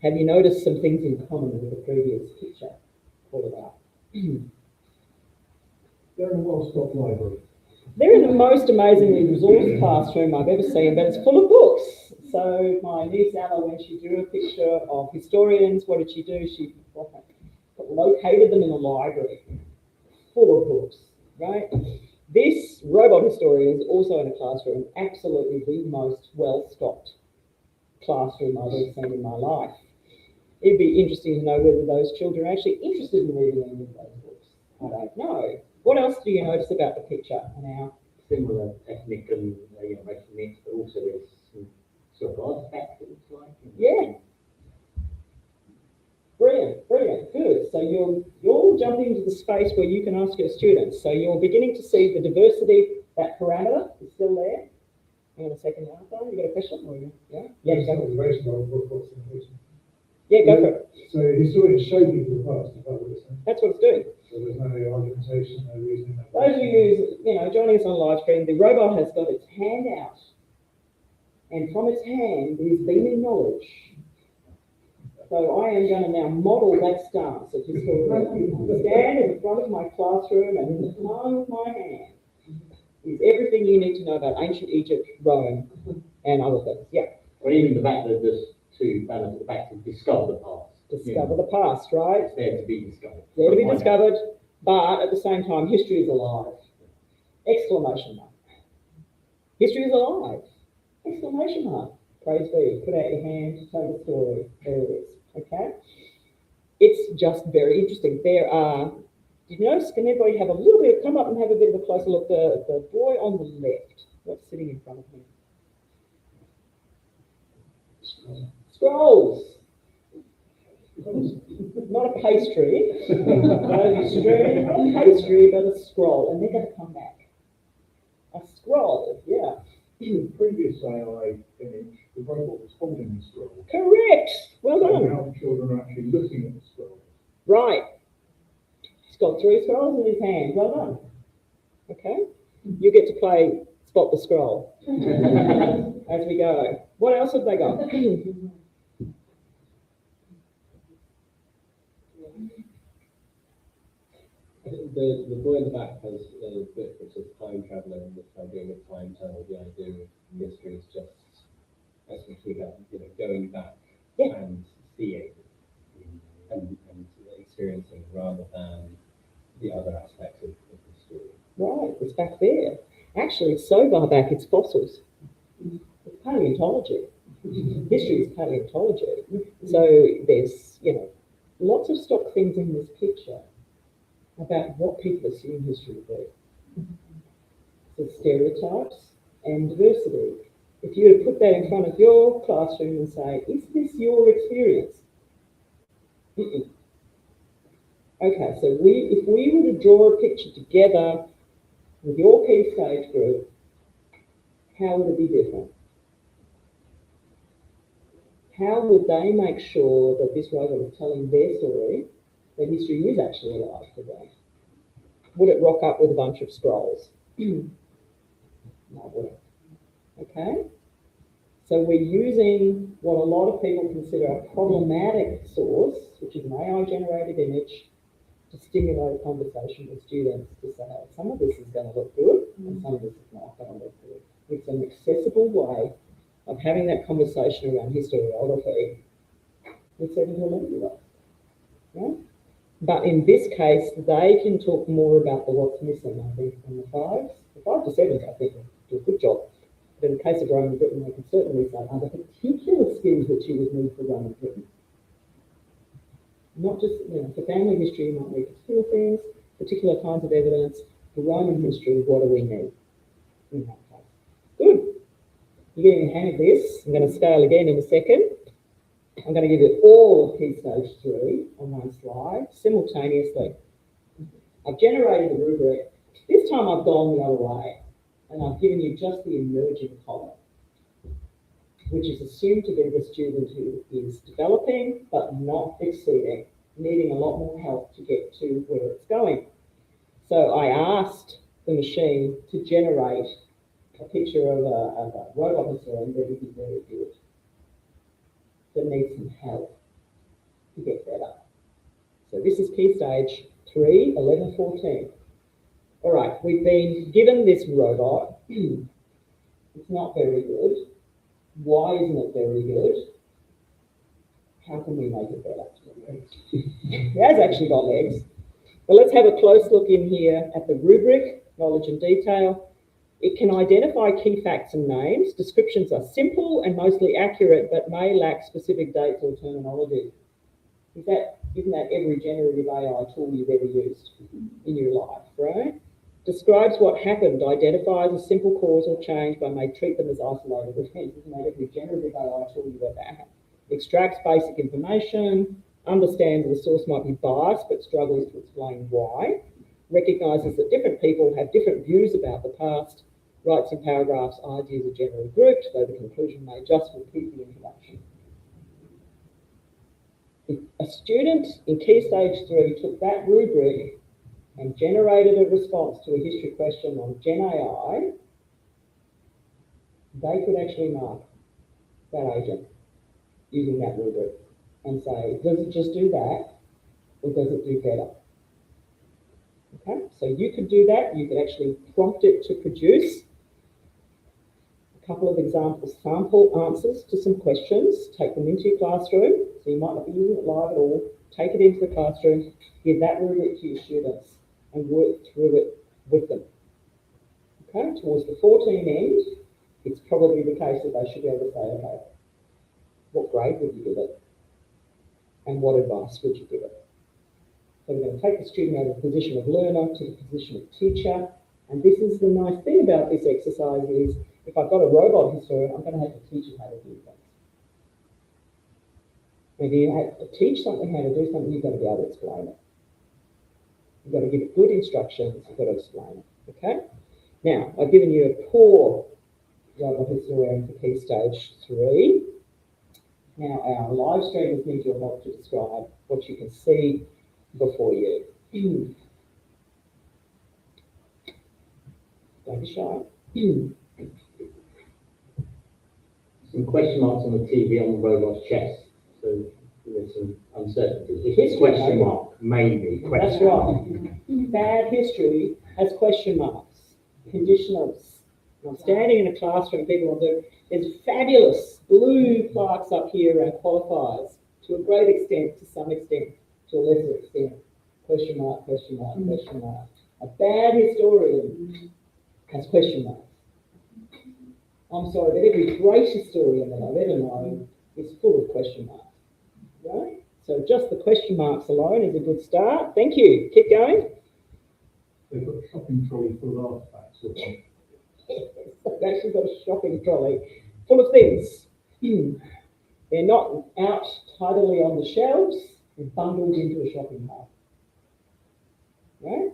Have you noticed some things in common with the previous picture? Call it out. They're in a well-stocked library. They're in the most amazingly resourced classroom I've ever seen, but it's full of books. So my niece Anna, when she drew a picture of historians, what did she do? She located them in a library full of books, right? This robot historian is also in a classroom, absolutely the most well-stocked classroom I've ever seen in my life. It'd be interesting to know whether those children are actually interested in reading any of those books. I don't know. What else do you notice about the picture now? Similar ethnic and racial mix, but also there's some sort of artifacts it looks like. Yeah. Brilliant, brilliant, good. So you're jumping into the space where you can ask your students. So you're beginning to see the diversity, that parameter is still there. Hang on a second, Arthur, you got a question? Or yeah? Yeah, go for it. Yeah, go for it. So historians show people the past, is that what it's saying? That's what it's doing. So there's no argumentation, no reasoning. Those who use, joining us on live stream, the robot has got its hand out. And from its hand is beaming knowledge. So I am going to now model that stance of historian. Stand in the front of my classroom and in the palm of my hand is everything you need to know about ancient Egypt, Rome, and other things. Yeah. Or even the fact that there's two balance at the back to discover the past. Discover the past, right? It's there to be discovered. There to be discovered, but at the same time, history is alive. Exclamation mark. History is alive. Exclamation mark. Praise be. Put out your hand, tell the story. There it is. Okay? It's just very interesting. There are, did you notice, can everybody have a little bit, come up and have a bit of a closer look. The boy on the left, what's sitting in front of him? Scrolls. Not a pastry. Not a pastry, but a scroll. And they're going to come back. A scroll, yeah. In the previous AI image, the robot was holding the scroll. Correct. Well So done. now the children are actually looking at the scroll. Right. He's got 3 scrolls in his hand. Well done. Okay. You get to play spot the scroll as we go. What else have they got? The boy in the back has a bit which is time traveling, this idea of time travel, the idea of history is just essentially that, going back and seeing and experiencing rather than the other aspects of the story. Right, it's back there. Actually, it's so far back, it's fossils. It's paleontology. History is paleontology. So there's, lots of stock things in this picture about what people assume history to be. So stereotypes and diversity. If you were to put that in front of your classroom and say, is this your experience? Mm-mm. Okay, so if we were to draw a picture together with your key stage group, how would it be different? How would they make sure that this robot is telling their story, that history is actually alive today? Would it rock up with a bunch of scrolls? No, it wouldn't. Okay? So we're using what a lot of people consider a problematic source, which is an AI-generated image, to stimulate a conversation with students to say, oh, some of this is going to look good and some of this is not going to look good. It's an accessible way of having that conversation around historiography with 7 to 11-year-olds. Right? But in this case, they can talk more about the what's missing, I think, from the 5s. The 5 to 7s, I think, do a good job. But in the case of Roman Britain, they can certainly say, are there particular skills that you would need for Roman Britain? Not just, for family history, you might need particular things, particular kinds of evidence. For Roman history, what do we need in that case? Good. You're getting a hang of this. I'm going to scale again in a second. I'm going to give you all of Key Stage 3 on one slide simultaneously. I've generated a rubric. This time I've gone the other way, and I've given you just the emerging column, which is assumed to be the student who is developing but not exceeding. needing a lot more help to get to where it's going. So I asked the machine to generate a picture of a robot historian that isn't very good, that needs some help to get better. So this is key stage 3, 11, 14. All right, we've been given this robot. It's not very good. Why isn't it very good? How can we make it better? It has actually got legs. But let's have a close look in here at the rubric, knowledge and detail. It can identify key facts and names. Descriptions are simple and mostly accurate, but may lack specific dates or terminology. Isn't that every generative AI tool you've ever used in your life, right? Describes what happened, identifies a simple cause or change, but may treat them as isolated events. Isn't that every generative AI tool you've ever had? Extracts basic information, understands the source might be biased, but struggles to explain why. Recognises that different people have different views about the past. Writes in paragraphs, ideas are generally grouped, though the conclusion may just repeat the introduction. If a student in Key Stage 3 took that rubric and generated a response to a history question on Gen AI, they could actually mark that agent using that rubric and say, does it just do that or does it do better? Okay, so you could do that. You could actually prompt it to produce a couple of example sample answers to some questions, take them into your classroom. So you might not be using it live at all. Take it into the classroom, give that rubric to your students and work through it with them. Okay, towards the 14 end, it's probably the case that they should be able to say, okay, what grade would you give it? And what advice would you give it? So we're going to take the student out of the position of learner to the position of teacher. And this is the nice thing about this exercise is if I've got a robot historian, I'm going to have to teach it how to do things. If you have to teach something how to do something, you've got to be able to explain it. You've got to give it good instructions, you've got to explain it, okay? Now, I've given you a poor robot historian for Key Stage 3. Now, our live streamers need your help to describe what you can see before you. Don't be shy. Some question marks on the TV on the robot's chest. So there's some uncertainty. If History, it's question mark, maybe. That's right. Bad history has question marks, conditionals. I'm standing in a classroom, people will do, there's fabulous blue plaques up here around qualifiers to a great extent, to some extent, to a lesser extent. Question mark, question mark, question mark. A bad historian has question marks. I'm sorry, but every great historian that I've ever known is full of question marks, right? So just the question marks alone is a good start. Thank you. Keep going. They've got a shopping trolley full of artifacts. They've actually got a shopping trolley full of things. They're not out tidily on the shelves, they're bundled into a shopping cart. Right?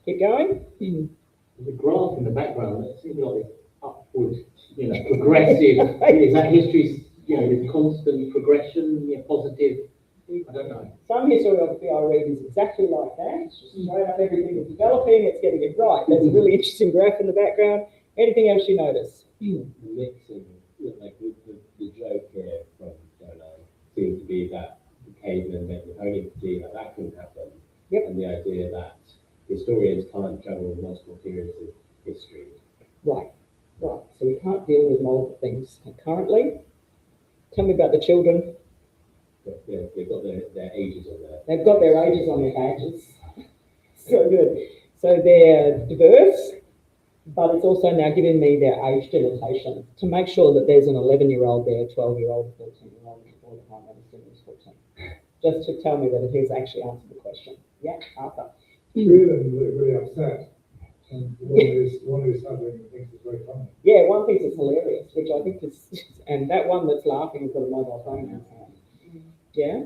Keep going. There's a graph in the background that seems like it's upward, progressive. Is that history's, with constant progression, positive? I don't know. Some historiography I read is exactly like that. It's just straight up everything is developing, it's getting it right. There's a really interesting graph in the background. Anything else you notice? Mixing, like the joke here from seems to be that the cavemen met the holy see that couldn't happen. Yep. And the idea that historians can't travel multiple periods of history. Right. So we can't deal with multiple things concurrently. Tell me about the children. They've got their ages on there. They've got their ages on their badges. So good. So they're diverse, but it's also now giving me their age denotation to make sure that there's an 11-year-old there, 12-year-old, 13-year-old, before the time I was 14. Just to tell me that it has actually answered the question. Yeah, Arthur. Two of them look really upset. And one is having thinks it's very funny. Yeah, one thinks it's hilarious, which I think is, and that one that's laughing has got a mobile phone in his hand. Yeah?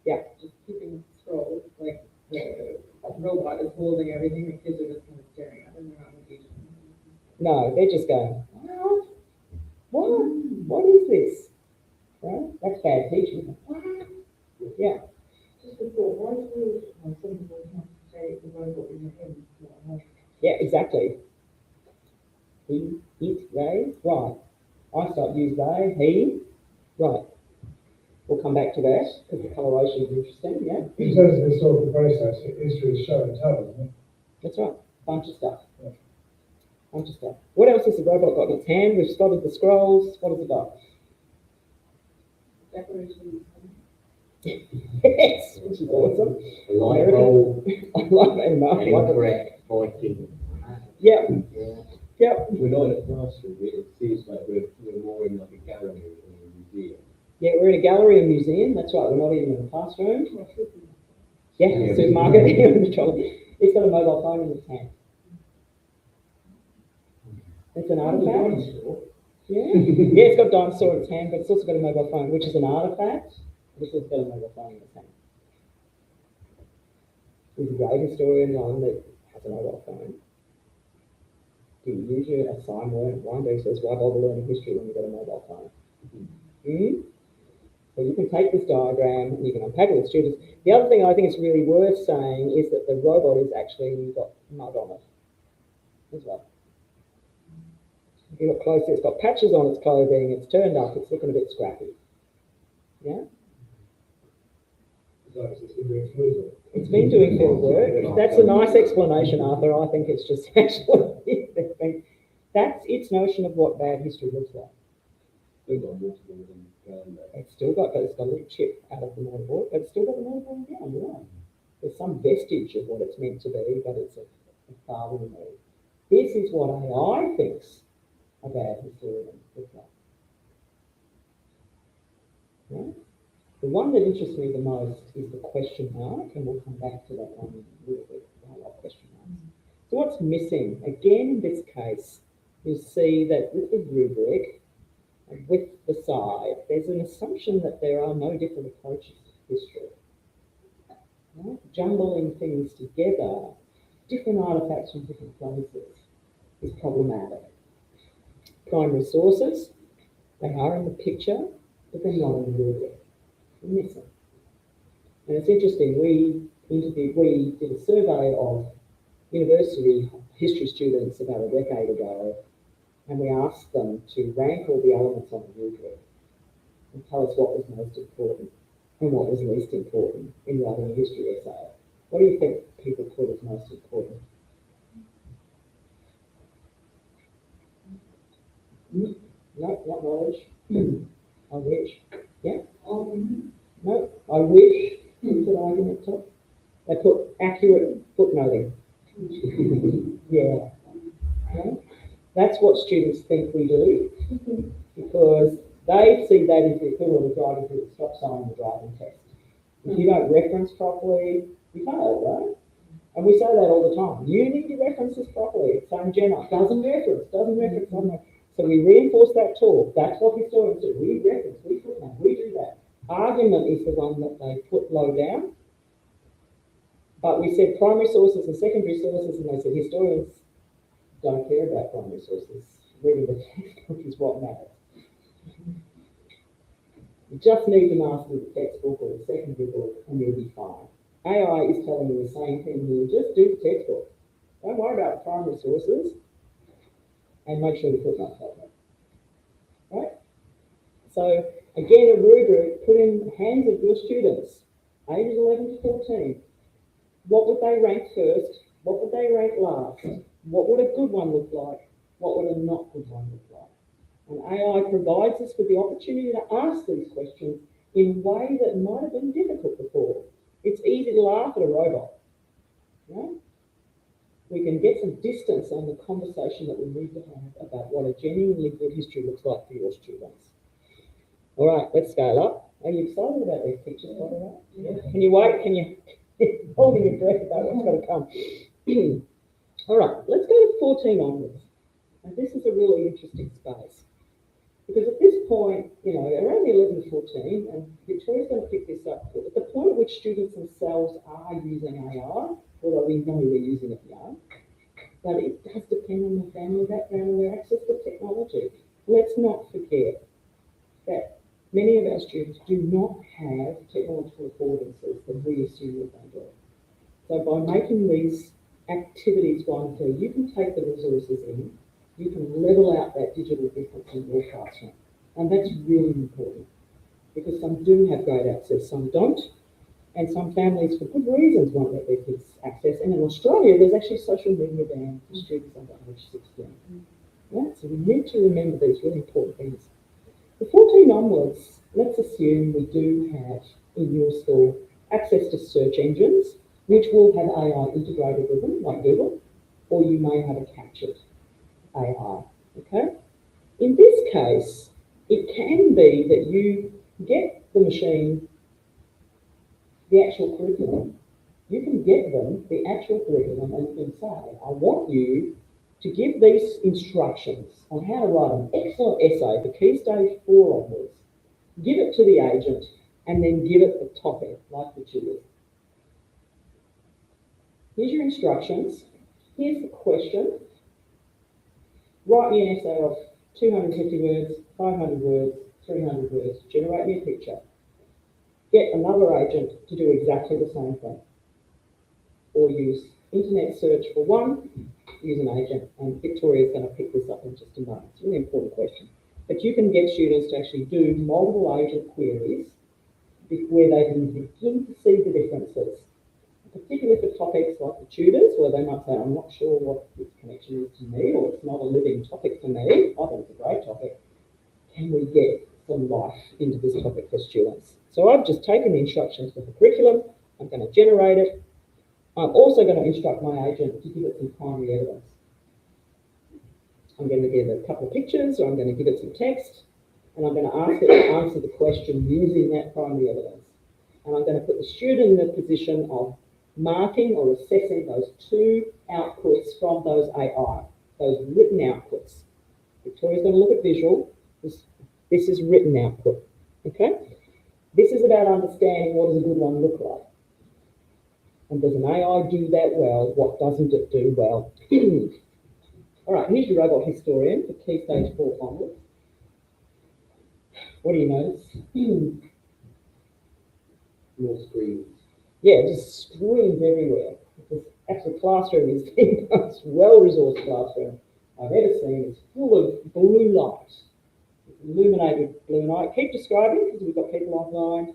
Yeah. Just keeping scrolls, like the robot is holding everything, the kids are just kind of staring at them, they're not engaging. No, they're just going, what is this? Right? That's bad teaching. Yeah. Just before, why they, right. I start use they, he, right. We'll come back to that because the coloration is interesting, yeah? In terms of the historical process, history is show and tell, isn't it? That's right. Bunch of stuff. Bunch of stuff. What else has the robot got in its hand? We've spotted the scrolls. What has it got? Decoration. Yes, which is awesome. A light roll, I like that enough. and incorrect Viking. Yeah, Yeah. yeah. We're not in a classroom, it seems like we're more in like a gallery or a museum. Yeah, we're in a gallery and museum. That's right. We're not even in a classroom. Yeah, Yeah. supermarket. It's got a mobile phone in its hand. It's an artifact. Yeah. Yeah, it's got a dinosaur in its hand, but it's also got a mobile phone, which is an artifact. This has got a mobile phone in its hand. There's a great historian one that has a mobile phone. Do you use your assignment? One day says, why bother learning history when you've got a mobile phone? So you can take this diagram and you can unpack it with students. The other thing I think is really worth saying is that the robot has actually got mud on it as well. If you look closely, it's got patches on its clothing, it's turned up, it's looking a bit scrappy. Yeah? It's been doing field work. That's a nice explanation, Arthur. I think it's just actually, that's its notion of what bad history looks like. It's still got, but it's got a little chip out of the motherboard, but it's still got the motherboard down, you're right. There's some vestige of what it's meant to be, but it's a far removed. This is what AI thinks a bad historian looks like. Right? The one that interests me the most is the question mark, and we'll come back to that one in a little bit. I like question marks. So what's missing? Again, in this case, you'll see that with the rubric, and with the side, there's an assumption that there are no different approaches to history. Right? Jumbling things together, different artifacts from different places, is problematic. Primary sources, they are in the picture, but they're not in the rubric. They're missing. And it's interesting, we did a survey of university history students about a decade ago, and we asked them to rank all the elements on the rubric and tell us what was most important and what was least important in writing a history essay. What do you think people put as most important? No, not knowledge. I wish. Yeah? No, I wish. Is an argument top? They put accurate footnoting. Yeah. Okay. That's what students think we do, because they see that as the equivalent of driving through the stop sign in the driving test. If you don't reference properly, you fail, right? And we say that all the time. You need to reference this properly. Same Jenna, doesn't reference. So we reinforce that talk. That's what historians do. We reference, we footnote, we do that. Argument is the one that they put low down. But we said primary sources and secondary sources, and they said historians don't care about primary sources. Reading the textbook is what matters. You just need to master the textbook or the secondary book and you'll be fine. AI is telling you the same thing here. Just do the textbook. Don't worry about the primary sources and make sure you put that cover. Right? So again, a rubric put in the hands of your students, ages 11 to 14. What would they rank first? What would they rank last? What would a good one look like? What would a not good one look like? And AI provides us with the opportunity to ask these questions in a way that might have been difficult before. It's easy to laugh at a robot. Right? We can get some distance on the conversation that we need to have about what a genuinely good history looks like for your students. All right, let's scale up. Are you excited about these pictures, by the way? Yeah. Can you wait? Can you holding your breath about what's going to come? All right, let's go to 14 onwards. And this is a really interesting space. Because at this point, you know, around 11 to 14, and Victoria's going to pick this up, at the point at which students themselves are using AI, although we know they're using it young, but it does depend on the family background and their access to technology. Let's not forget that many of our students do not have technological affordances that we assume that they do. So by making these activities one for you can take the resources in, You can level out that digital difference in your classroom. And that's really important because some do have great access, some don't. And some families, for good reasons, won't let their kids access. And in Australia, there's actually social media ban for students under age 16. Yeah, so we need to remember these really important things. For 14 onwards, let's assume we do have in your school access to search engines, which will have AI integrated with them, like Google, or you may have a captured AI, okay? In this case, it can be that you get the machine the actual curriculum. You can get them the actual curriculum and you can say, I want you to give these instructions on how to write an excellent essay for Key Stage 4 onwards. Give it to the agent and then give it the topic, like the tutors. Here's your instructions. Here's the question. Write me an essay of 250 words, 500 words, 300 words. Generate me a picture. Get another agent to do exactly the same thing. Or use internet search for one, use an agent, and Victoria's going to pick this up in just a moment. It's a really important question. But you can get students to actually do multiple agent queries where they can begin to see the differences, particularly for topics like the tutors, where they might say, I'm not sure what this connection is to me, or it's not a living topic for me. I think it's a great topic. Can we get some life into this topic for students? So I've just taken the instructions for the curriculum. I'm going to generate it. I'm also going to instruct my agent to give it some primary evidence. I'm going to give it a couple of pictures, or I'm going to give it some text, and I'm going to ask it to answer the question using that primary evidence. And I'm going to put the student in the position of marking or assessing those two outputs from those AI, those written outputs. Victoria's going to look at visual. This is written output, okay? This is about understanding what does a good one look like. And does an AI do that well? What doesn't it do well? All right, here's your robot historian for Key Stage 4 onwards. What do you notice? More screens. Yeah, just screens everywhere. This actual classroom is the most well-resourced classroom I've ever seen. It's full of blue light. It's illuminated blue light. Keep describing, because we've got people online.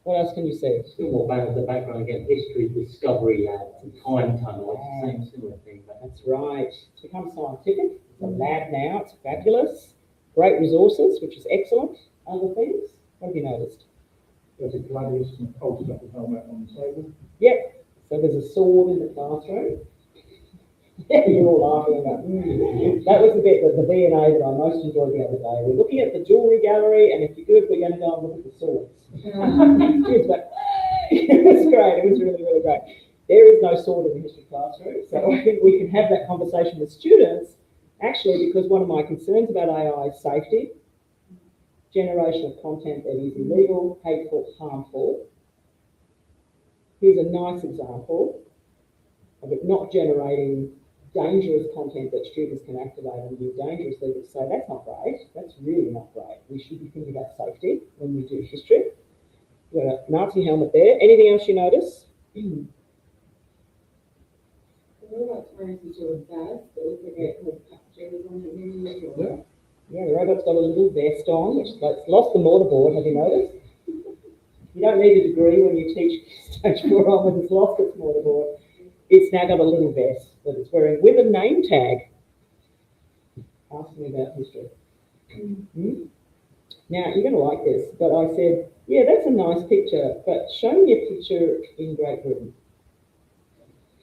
What else can you see? Still more back of the background again, history, discovery labs, and time tunnel. It's the same similar thing. That's right. It's become scientific. It's a lab now. It's fabulous. Great resources, which is excellent. Other things? What have you noticed? There's a gladius and a holster up the helmet on the table. Yep. So there's a sword in the classroom. You're all laughing about that was the bit that the V&A that I most enjoyed the other day. We're looking at the jewellery gallery, and if you're good, we're going to go and look at the swords. Kids went, it was great. It was really, really great. There is no sword in the history classroom, so I think we can have that conversation with students, actually, because one of my concerns about AI is safety, generation of content that is illegal, hateful, harmful. Here's a nice example of it not generating dangerous content that students can activate and do dangerously, but say that's not great, that's really not great. We should be thinking about safety when we do history. We've got a Nazi helmet there. Anything else you notice? The robot's wearing some sort of vest that looks like it has patches on it, maybe. Or... Yeah, the robot's got a little vest on, which it's lost the mortarboard, have you noticed? You don't need a degree when you teach Stage 4 on when it's lost its mortarboard. It's now got a little vest that it's wearing with a name tag. Ask me about history. Now, you're going to like this, but I said, yeah, that's a nice picture, but show me a picture in Great Britain.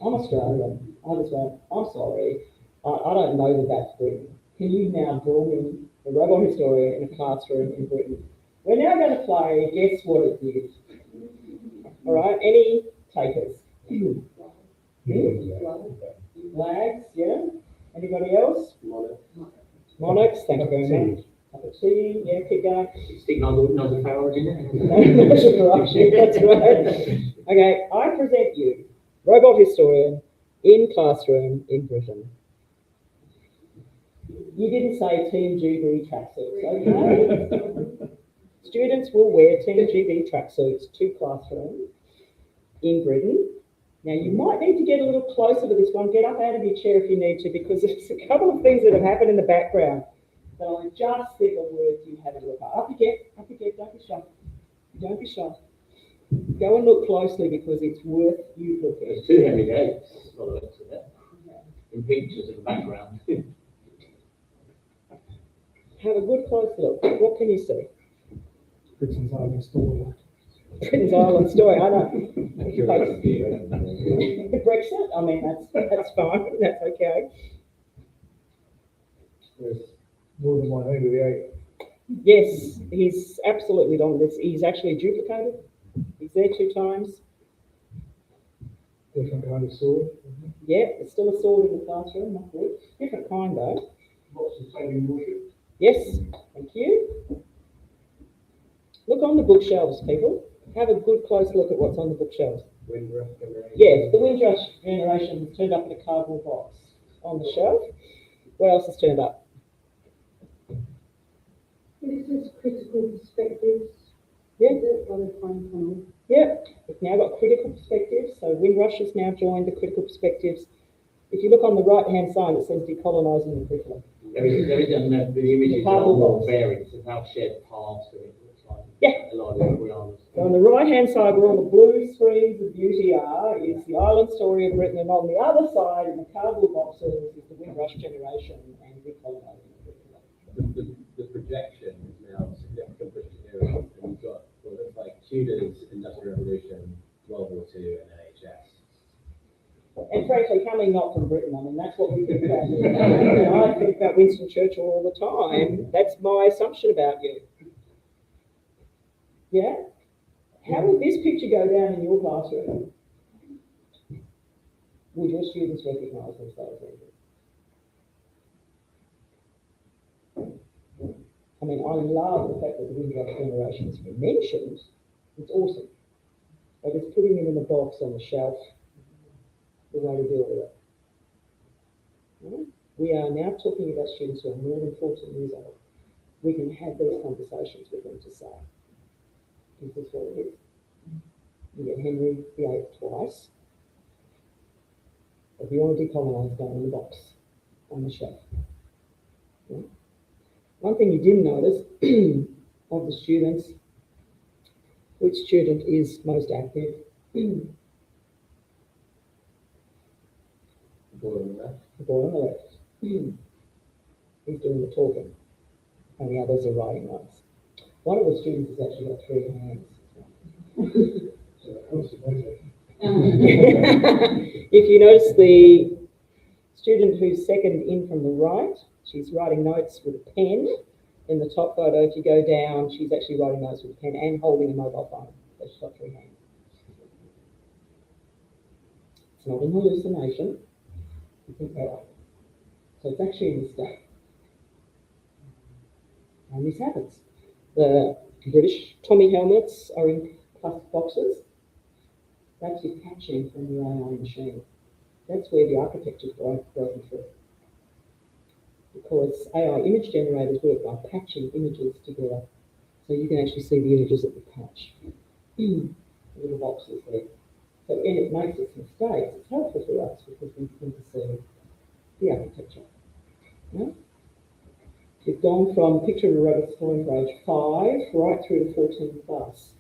I'm Australian. I just went, I'm sorry, I don't know that that's Britain. Can you now draw me the robot historian in a classroom in Britain? We're now going to play Guess What It Did. All right, any takers? Flags, yeah. Anybody else? Monarchs, thank you very much. Cup of tea, yeah, keep going. Stick Nigel Farage in there. That's right. Okay, I present you, robot historian in classroom in Britain. You didn't say Team GB tracksuits, okay? Students will wear Team GB tracksuits to classroom in Britain. Now, you might need to get a little closer to this one. Get up out of your chair if you need to, because there's a couple of things that have happened in the background that I just think are worth you having a look at. Up again, don't be shy. Don't be shy. Go and look closely because it's worth you looking. There's two Henry Gates, by the looks of it, in pictures in the background. Have a good close look. What can you see? Britain's Island story. Britain's Island story, I know. Curiosity. Brexit, I mean, that's fine, that's okay. There's more than one Henry VIII. Yes, he's absolutely on this. He's actually duplicated. He's there 2 times. Different kind of sword. Yeah, there's still a sword in the classroom, not good. Different kind though. Lots of saving worship. Yes, thank you. Look on the bookshelves, people. Have a good close look at what's on the bookshelves. Windrush generation. Yes, the Windrush generation has turned up in a cardboard box on the shelf. What else has turned up? This is critical perspectives. Yeah. Yeah. We've now got critical perspectives. So Windrush has now joined the critical perspectives. If you look on the right-hand side, it says decolonising the curriculum. There is the images are more varied, so how shared past and it looks like. Yeah. A lot of Brianna's. So on the right-hand side, where all the blue screens of beauty are, is the island story of Britain, and on the other side, in the cardboard boxes, is the Windrush generation and decolonising the curriculum. The projection is now significant British era, and you've got what looks like Tudors, Industrial Revolution, World War II, and NHS. And frankly, coming not from Britain, I mean, that's what we think about you. And I think about Winston Churchill all the time. That's my assumption about you. Yeah? How would this picture go down in your classroom? Would your students recognise themselves in it? I mean, I love the fact that the Windrush generation has been mentioned. It's awesome. But it's putting them in a box on the shelf, the way to deal with it. Right? We are now talking about students who are more than 14 years old. We can have these conversations with them to say, is this what it is? You get Henry VIII twice. If you want to decolonise, go in the box, on the shelf. Yeah? One thing you didn't notice of the students, which student is most active? The boy on the left. The boy on the left. He's doing the talking, and the others are writing notes. One of the students has actually got 3 hands. If you notice the student who's second in from the right, she's writing notes with a pen. In the top photo, if you go down, she's actually writing notes with a pen and holding a mobile phone. So she's got 3 hands. It's not an hallucination. You think that. So it's actually a mistake. And this happens. The British Tommy helmets are in plastic boxes. That's your patching from the AI machine. That's where the architecture's broken through. Because AI image generators work by patching images together. So you can actually see the images that we patch. The little boxes there. So when it makes its mistakes, it's helpful for us because we can see the architecture. Yeah? We've gone from picture of a robot scoring for age 5 right through to 14 plus.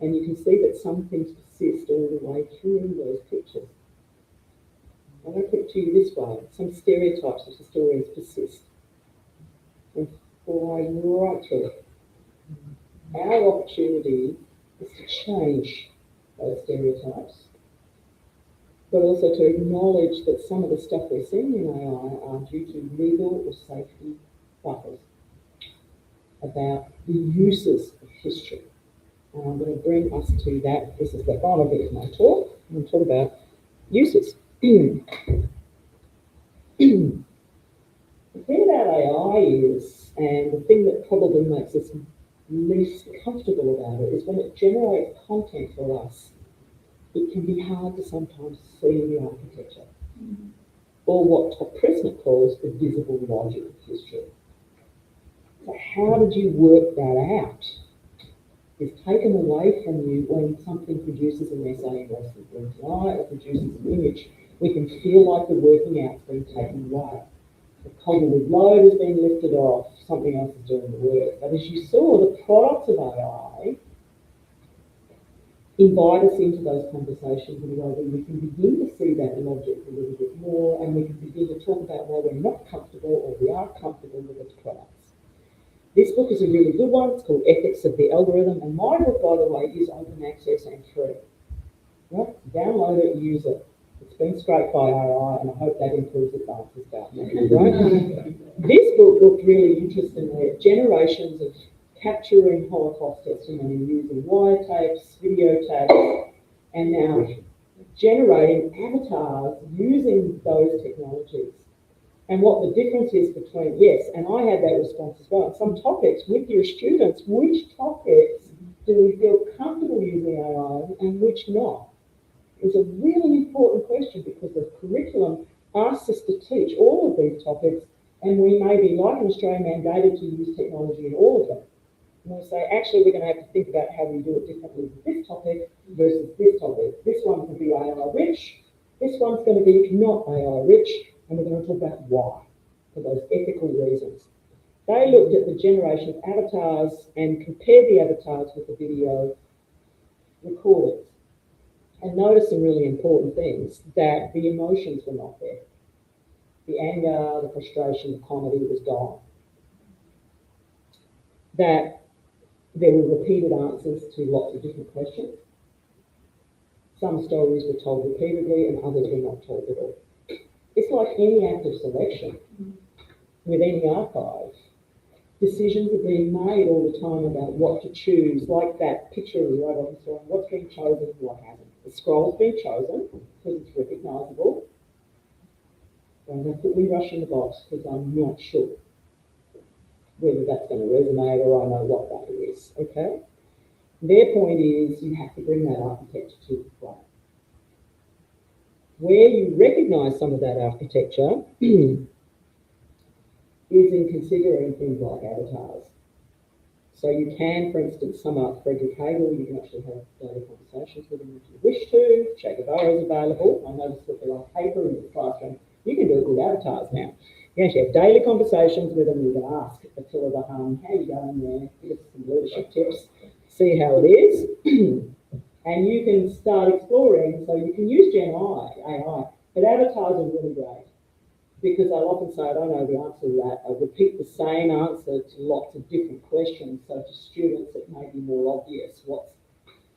And you can see that some things persist all the way through those pictures. I'm going to put it to you this way. Some stereotypes of historians persist. And fly right through it. Our opportunity is to change those stereotypes, but also to acknowledge that some of the stuff we're seeing in AI are due to legal or safety buffers about the uses of history. And I'm going to bring us to that. This is the final bit of my talk. I'm going to talk about uses. The thing about AI is, and the thing that probably makes us least comfortable about it, is when it generates content for us, it can be hard to sometimes see the architecture, or what Todd Presnett calls the visible logic of history. So how did you work that out? is taken away from you when something produces an essay in lesson tonight or produces an image. We can feel like the working out's been taken away. The cognitive load has been lifted off, something else is doing the work. But as you saw, the products of AI invite us into those conversations in a way that we can begin to see that logic a little bit more, and we can begin to talk about why we're not comfortable or we are comfortable with its products. This book is a really good one. It's called Ethics of the Algorithm, and my book, by the way, is open access and free. Right? Download it, use it. It's been scraped by AI, and I hope that improves its answers about me. Right? This book looked really interestingly at generations of capturing Holocaust testimony using wiretapes, videotapes, and now generating avatars using those technologies. And what the difference is between, yes, and I had that response as well. Some topics with your students, which topics do we feel comfortable using AI and which not? It's a really important question because the curriculum asks us to teach all of these topics, and we may be, like in Australia, mandated to use technology in all of them. And we'll say, actually, we're going to have to think about how we do it differently with this topic versus this topic. This one could be AI rich, this one's going to be not AI rich, and we're going to talk about why, for those ethical reasons. They looked at the generation of avatars and compared the avatars with the video recordings and noticed some really important things, that the emotions were not there. The anger, the frustration, the comedy was gone. That there were repeated answers to lots of different questions. Some stories were told repeatedly and others were not told at all. It's like any act of selection with any archive. Decisions are being made all the time about what to choose, like that picture we wrote on the story, what's been chosen and what hasn't. The scroll's been chosen because it's recognisable. I'm going to put Rush in the box because I'm not sure whether that's going to resonate or I know what that is, okay? Their point is you have to bring that architecture to the play. Where you recognise some of that architecture is in considering things like avatars. So you can, for instance, sum up Frederick Hegel. You can actually have daily conversations with him if you wish to. Che Guevara is available. I noticed that they're on paper in the classroom. You can do it with avatars now. You can actually have daily conversations with them. You can ask Attila the Hun, how you going there? Give us some leadership tips. See how it is. And you can start exploring. So you can use Gen AI, but avatars are really great because I'll often say, I don't know the answer to that. I repeat the same answer to lots of different questions. So to students, it may be more obvious what's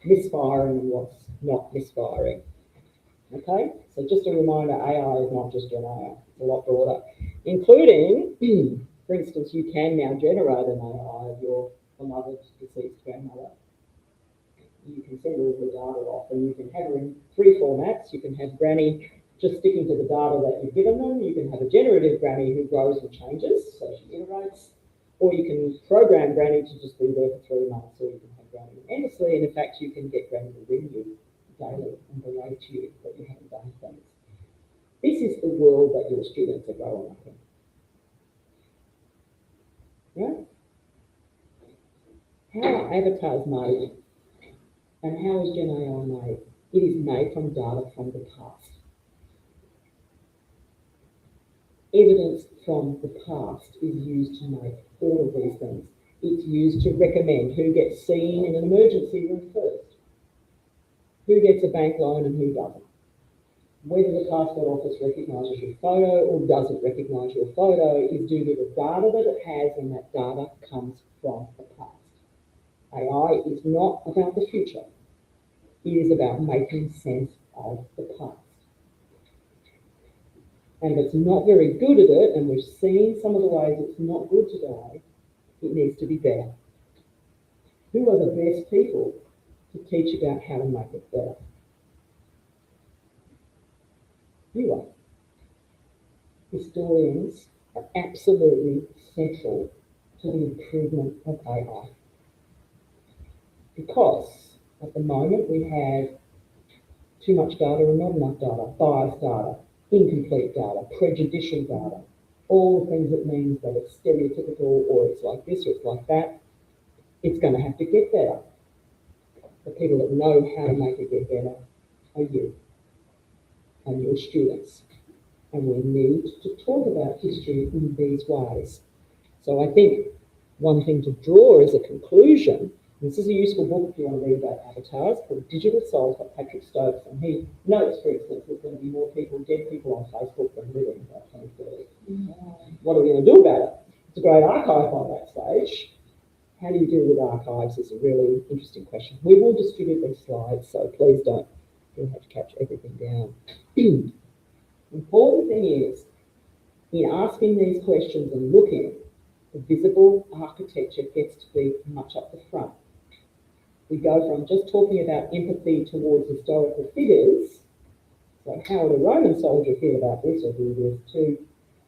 misfiring and what's not misfiring. Okay, so just a reminder, AI is not just Gen AI, it's a lot broader, including, for instance, you can now generate an AI of your beloved deceased grandmother. You can send all the data off and you can have her in 3 formats. You can have Granny just sticking to the data that you've given them. You can have a generative Granny who grows and changes, so she iterates. Or you can program Granny to just be there for 3 months, or you can have Granny endlessly. And in fact, you can get Granny to ring you daily and berate you that you haven't done things. This is the world that your students are growing up in. Yeah? How are avatars made? And how is Gen AI made? It is made from data from the past. Evidence from the past is used to make all of these things. It's used to recommend who gets seen in an emergency room first, who gets a bank loan and who doesn't, whether the passport office recognises your photo or doesn't recognise your photo is due to the data that it has, and that data comes from the past. AI is not about the future. It is about making sense of the past. And if it's not very good at it, and we've seen some of the ways it's not good today, it needs to be better. Who are the best people to teach about how to make it better? You are. Historians are absolutely central to the improvement of AI. Because at the moment we have too much data and not enough data, biased data, incomplete data, prejudicial data, all the things that means that it's stereotypical or it's like this or it's like that. It's going to have to get better. The people that know how to make it get better are you and your students. And we need to talk about history in these ways. So I think one thing to draw as a conclusion, this is a useful book if you want to read about avatars, called Digital Souls by Patrick Stokes, and he notes, for instance, there's going to be more dead people on Facebook than living by 2030. What are we going to do about it? It's a great archive on that stage. How do you deal with archives is a really interesting question. We will distribute these slides, so please don't have to capture everything down. Important thing is, in asking these questions and looking, the visible architecture gets to be much up the front. We go from just talking about empathy towards historical figures, so how would a Roman soldier feel about this or do this, to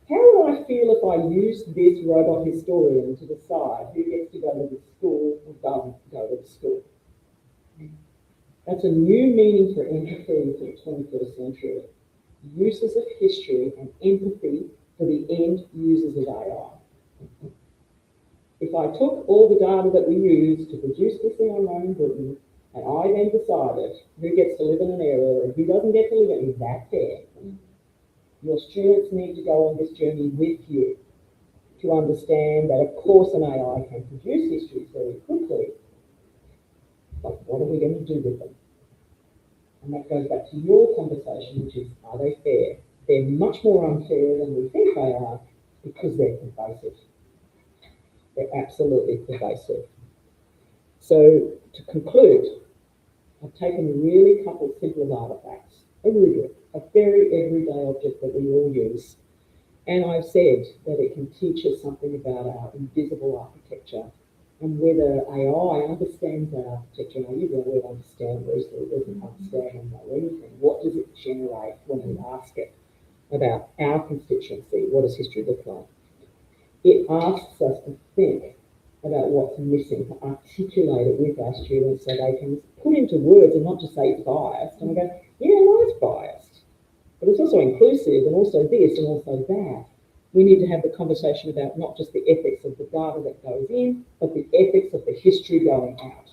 how would I feel if I used this robot historian to decide who gets to go to the school or doesn't go to the school? That's a new meaning for empathy for the 21st century. Uses of history and empathy for the end users of AI. If I took all the data that we use to produce this in our own Britain, and I then decided who gets to live in an area and who doesn't get to live in it, is that fair? Your students need to go on this journey with you to understand that, of course, an AI can produce histories very quickly, but what are we going to do with them? And that goes back to your conversation, which is, are they fair? They're much more unfair than we think they are because they're pervasive. They're absolutely pervasive. So to conclude, I've taken really a couple of simple artifacts, a rubric, a very everyday object that we all use, and I've said that it can teach us something about our invisible architecture and whether AI understands that architecture. And I use the word understand loosely. It doesn't understand or know anything. What does it generate when we ask it about our constituency? What does history look like? It asks us to think about what's missing, to articulate it with our students so they can put into words and not just say it's biased. And we go, yeah, no, it's biased. But it's also inclusive and also this and also that. We need to have the conversation about not just the ethics of the data that goes in, but the ethics of the history going out.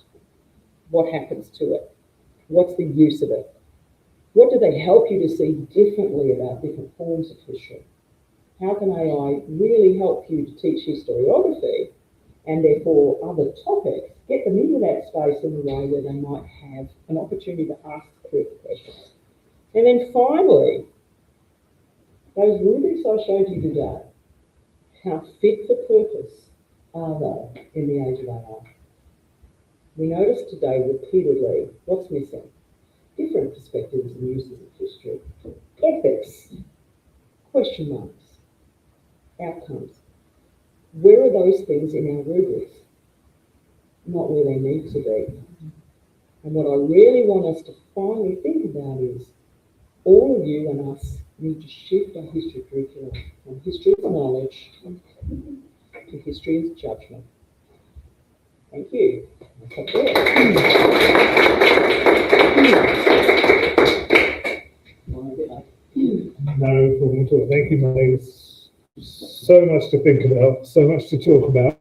What happens to it? What's the use of it? What do they help you to see differently about different forms of history? How can AI really help you to teach historiography and therefore other topics, get them into that space in a way where they might have an opportunity to ask critical questions? And then finally, those rubrics I showed you today, how fit for purpose are they in the age of AI? We noticed today repeatedly what's missing. Different perspectives and uses of history. Ethics, question marks, outcomes. Where are those things in our rubrics? Not where they need to be. And what I really want us to finally think about is all of you and us need to shift our history curriculum from history as knowledge to history as judgment. Thank you. No problem at all. Thank you, Marnie. So much to think about, so much to talk about.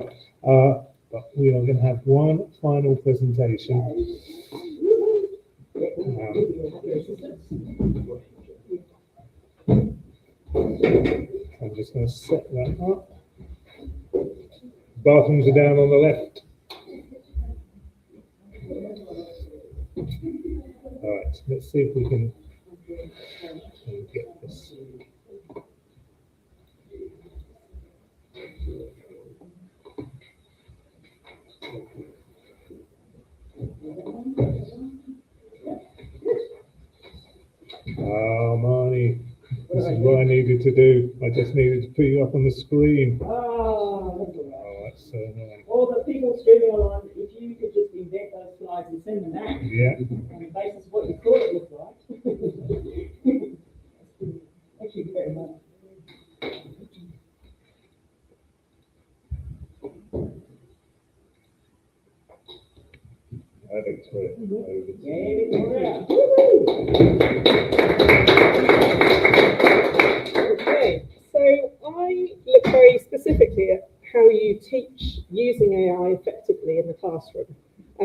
But we are going to have one final presentation. I'm just going to set that up. Bathrooms are down on the left. All right, let's see if we can get this. Marnie, this is what I needed to do. I just needed to put you up on the screen. Oh, That's so annoying. all the people streaming online, if you could just invent those slides and send them back Yeah. on the basis of what you thought it looked like. Thank you very much. I think it's great. Yeah, Victoria. Okay, so I look very specifically at how you teach using AI effectively in the classroom.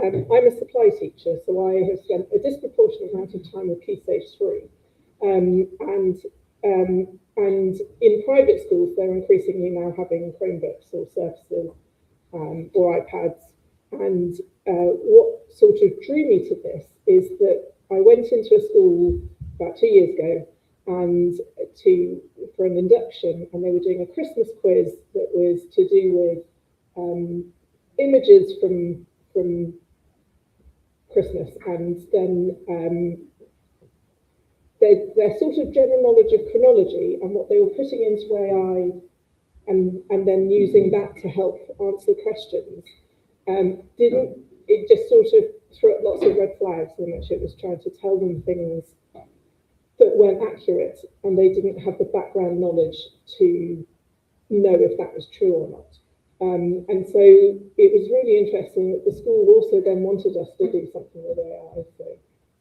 I'm a supply teacher, so I have spent a disproportionate amount of time with Key Stage 3. And in private schools, they're increasingly now having Chromebooks or Surfaces or iPads. And what sort of drew me to this is that I went into a school about 2 years ago and for an induction, and they were doing a Christmas quiz that was to do with images from Christmas, and then their sort of general knowledge of chronology and what they were putting into AI, and then using that to help answer questions. It just sort of threw up lots of red flags in which it was trying to tell them things that weren't accurate, and they didn't have the background knowledge to know if that was true or not. And so it was really interesting that the school also then wanted us to do something with AI, so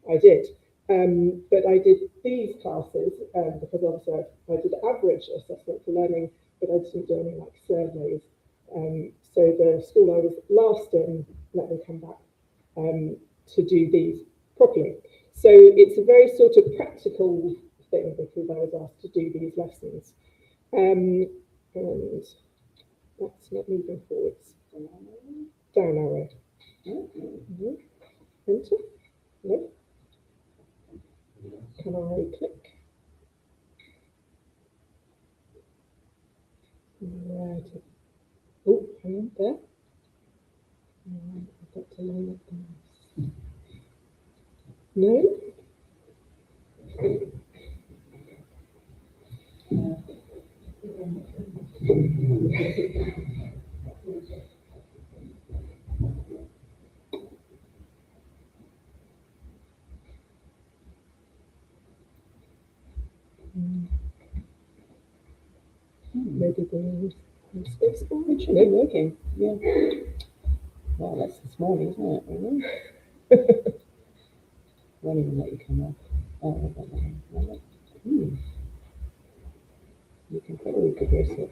I did. But I did these classes because obviously I did average assessment for learning, but I didn't do any like surveys. So the school I was last in let me come back to do these properly. So it's a very sort of practical thing because I was asked to do these lessons. And that's not moving forwards. Down arrow. Enter. No. Can I click? Right. Oh, hang on there. I've got to line up the mouse. No. Maybe the space bar. It should be working. Yeah. Well, that's this morning, isn't it? Really? Won't even let you come off. Oh, I don't know. You can probably progress it.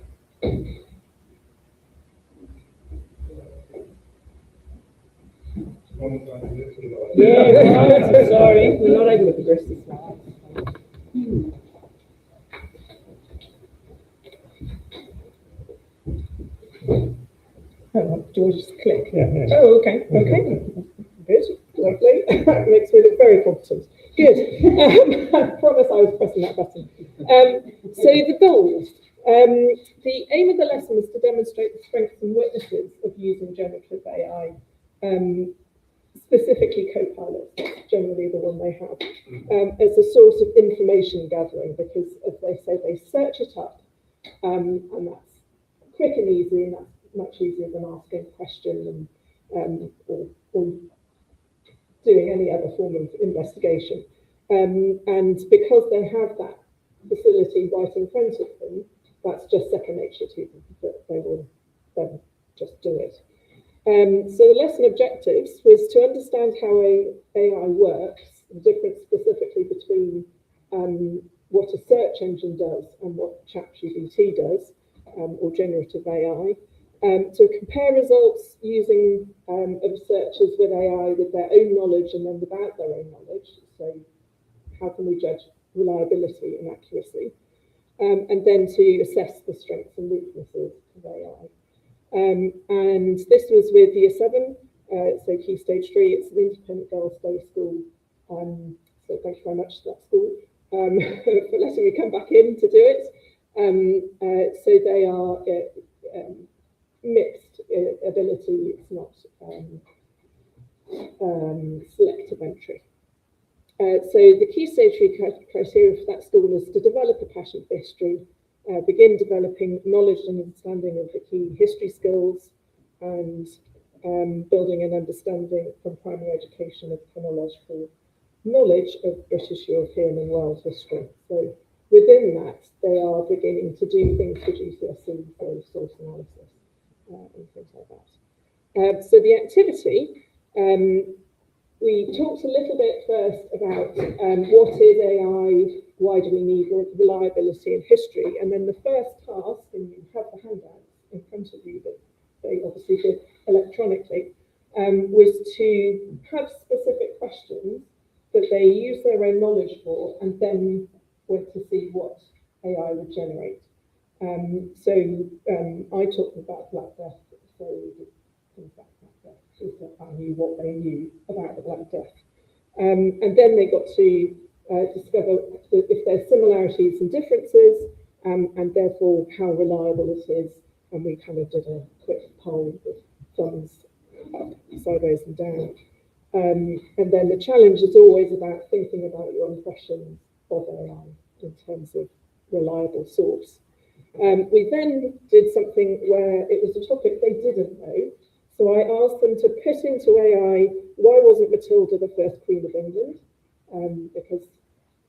Yeah, I'm sorry. We're not able to progress this now. Oh, do I just click? Yeah. Oh, okay. Good. Lovely. That makes me look very competent. Good. I promise I was pressing that button. So the goals. The aim of the lesson was to demonstrate the strengths and weaknesses of using generative AI, specifically Copilot. That's generally the one they have, as a source of information gathering, because as they say, they search it up, and that's quick and easy, and that's much easier than asking a question or doing any other form of investigation. And because they have that facility right in front of them, that's just second nature to them, that they will then just do it. So the lesson objectives was to understand how AI works, the difference specifically between what a search engine does and what ChatGPT does, or generative AI. To compare results using of searches with AI with their own knowledge and then without their own knowledge. So how can we judge reliability and accuracy? And then to assess the strengths and weaknesses of AI. And this was with Year 7, so Key Stage 3. It's an independent girls' day school. So thank you very much to that school for letting me come back in to do it. So they are mixed ability, it's not selective entry. So the Key Stage 3 criteria for that school is to develop a passion for history, begin developing knowledge and understanding of the key history skills, and building an understanding from primary education of chronological knowledge of British, European and world history. So within that, they are beginning to do things for GCSE, so source analysis and things like that. So the activity, we talked a little bit first about what is AI, why do we need reliability in history, and then the first task, and you have the handouts in front of you that they obviously did electronically, was to have specific questions that they use their own knowledge for, and then went to see what AI would generate. I talked about Black Death, so we did things like Black Death, so that I knew what they knew about the Black Death. And then they got to discover if there's similarities and differences, and therefore how reliable it is. And we kind of did a quick poll with thumbs up, sideways and down. And then the challenge is always about thinking about your impressions of AI in terms of reliable source. We then did something where it was a topic they didn't know. So I asked them to put into AI, why wasn't Matilda the first Queen of England? Because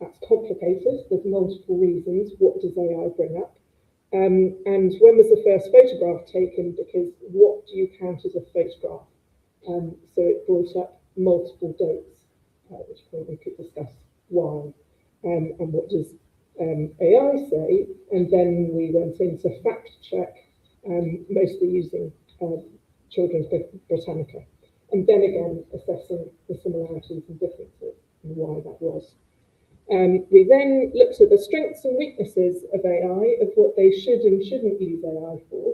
that's complicated. There's multiple reasons. What does AI bring up? And when was the first photograph taken? Because what do you count as a photograph? So it brought up multiple dates, at which point we could discuss why. And what does AI say? And then we went into fact check, mostly using Children's Britannica. And then again, assessing the similarities and differences and why that was. We then looked at the strengths and weaknesses of AI, of what they should and shouldn't use AI for.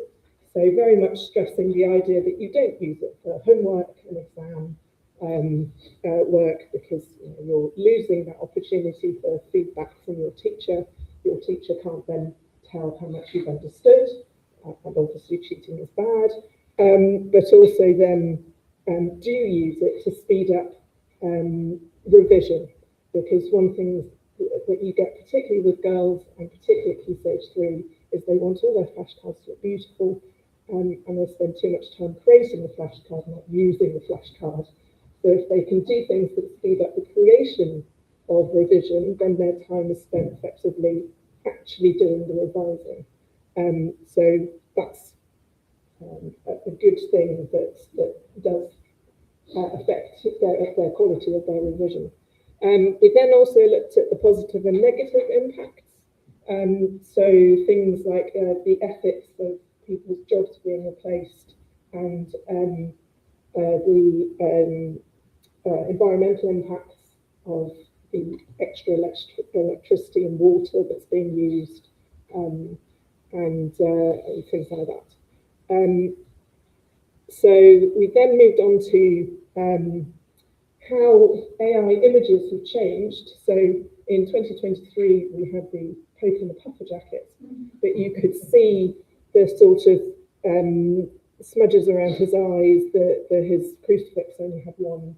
So very much stressing the idea that you don't use it for homework and exam work, because you're losing that opportunity for feedback from your teacher. Your teacher can't then tell how much you've understood, and obviously cheating is bad. But also then do use it to speed up revision, because one thing that you get, particularly with girls and particularly at Key Stage 3, is they want all their flashcards to look beautiful, and they spend too much time creating the flashcard, not using the flashcard. So if they can do things that speed up the creation of revision, then their time is spent effectively actually doing the revising. So that's a good thing that does affect their quality of their revision. We then also looked at the positive and negative impacts. So things like the ethics of people's jobs being replaced, and the environmental impacts of the extra electricity and water that's being used, and things like that. So we then moved on to how AI images have changed. So in 2023, we had the Pope in the puffer jacket, but you could see the sort of smudges around his eyes, his crucifix only had one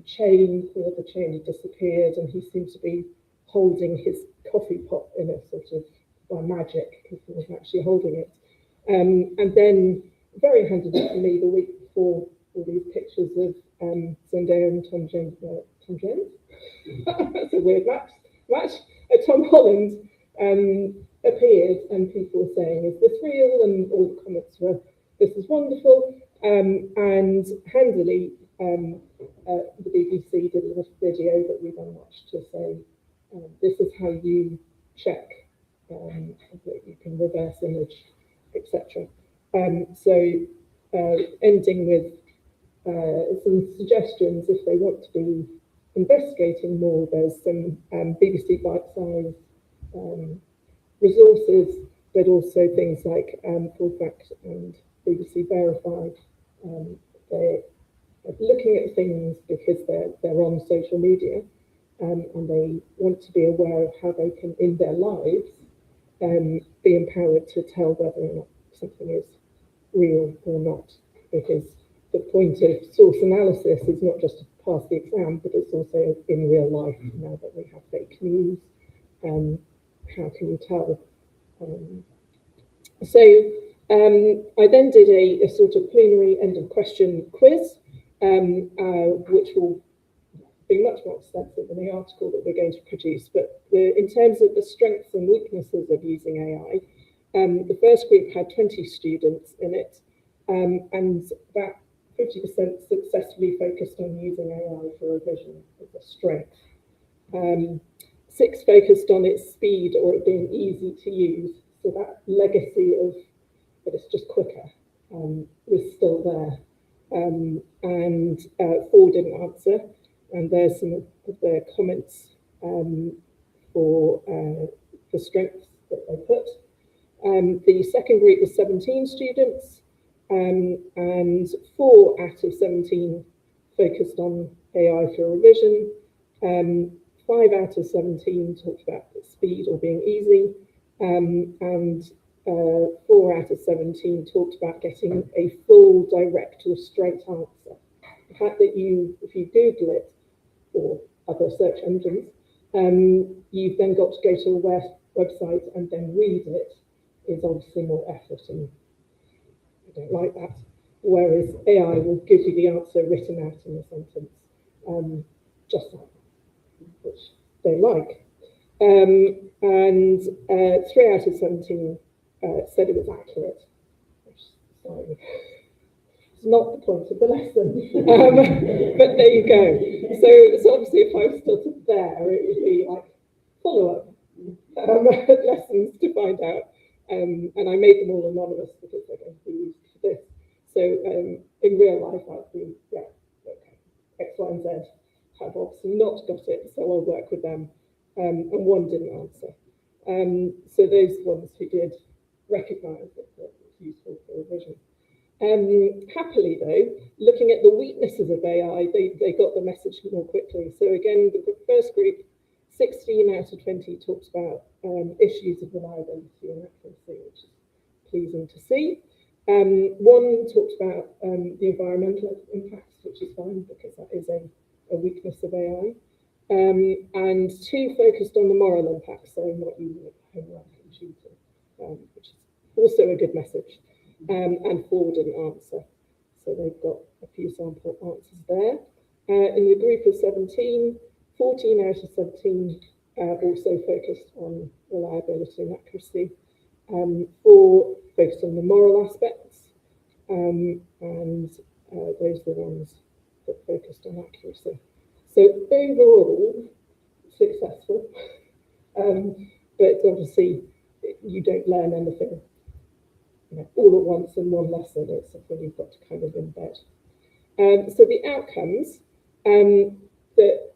chain, the other chain had disappeared, and he seemed to be holding his coffee pot in a sort of by magic, because he wasn't actually holding it. And then very handed it to me the week before, all these pictures of Zendaya and Tom Jones. That's a weird match. Tom Holland appeared, and people were saying, "Is this real?" And all the comments were, "This is wonderful." And handily, the BBC did a video that we then watched to say, "This is how you check that you can reverse image, etc." So ending with some suggestions if they want to be investigating more. There's some BBC bite-sized resources, but also things like Full Fact and BBC Verified. They're looking at things because they're on social media, and they want to be aware of how they can, in their lives, be empowered to tell whether or not something is real or not, because the point of source analysis is not just to pass the exam, but it's also in real life. Now that we have fake news, how can you tell? I then did a sort of plenary end of question quiz, which will be much more extensive than the article that we're going to produce. But in terms of the strengths and weaknesses of using AI, the first group had 20 students in it, and about 50% successfully focused on using AI for revision as a strength. 6 focused on its speed or it being easy to use. So that legacy of, but it's just quicker, was still there. and 4 didn't answer. And there's some of their comments for the strengths that they put. The second group was 17 students, and 4 out of 17 focused on AI for revision. 5 out of 17 talked about speed or being easy, and 4 out of 17 talked about getting a full, direct or straight answer. The fact that if you Google it or other search engines, you've then got to go to a website and then read it is obviously more effort, and I don't like that. Whereas AI will give you the answer written out in a sentence, just like that, which they like. And 3 out of 17 said it was accurate, which is not the point of the lesson. But there you go. So obviously, if I was still there, it would be like follow-up lessons to find out. And I made them all anonymous because they're going to be used for this. So in real life, I'd be, yeah, okay, X, Y, and Z have obviously not got it, so I'll work with them. And 1 didn't answer. So those ones who did recognise that it was useful for revision. Happily, though, looking at the weaknesses of AI, they got the message more quickly. So again, the first group, 16 out of 20 talks about issues of reliability and accuracy, which is pleasing to see. 1 talked about the environmental impacts, which is fine because that is a weakness of AI. And 2 focused on the moral impacts, so not using it for homework and tutoring, which is also a good message. And 4 didn't answer, so they've got a few sample answers there. In the group of 17, 14 out of 17 also focused on reliability and accuracy. 4 focused on the moral aspects, and those are the ones that focused on accuracy. So overall, successful, but obviously you don't learn anything all at once in one lesson. It's something you've got to kind of embed. So the outcomes that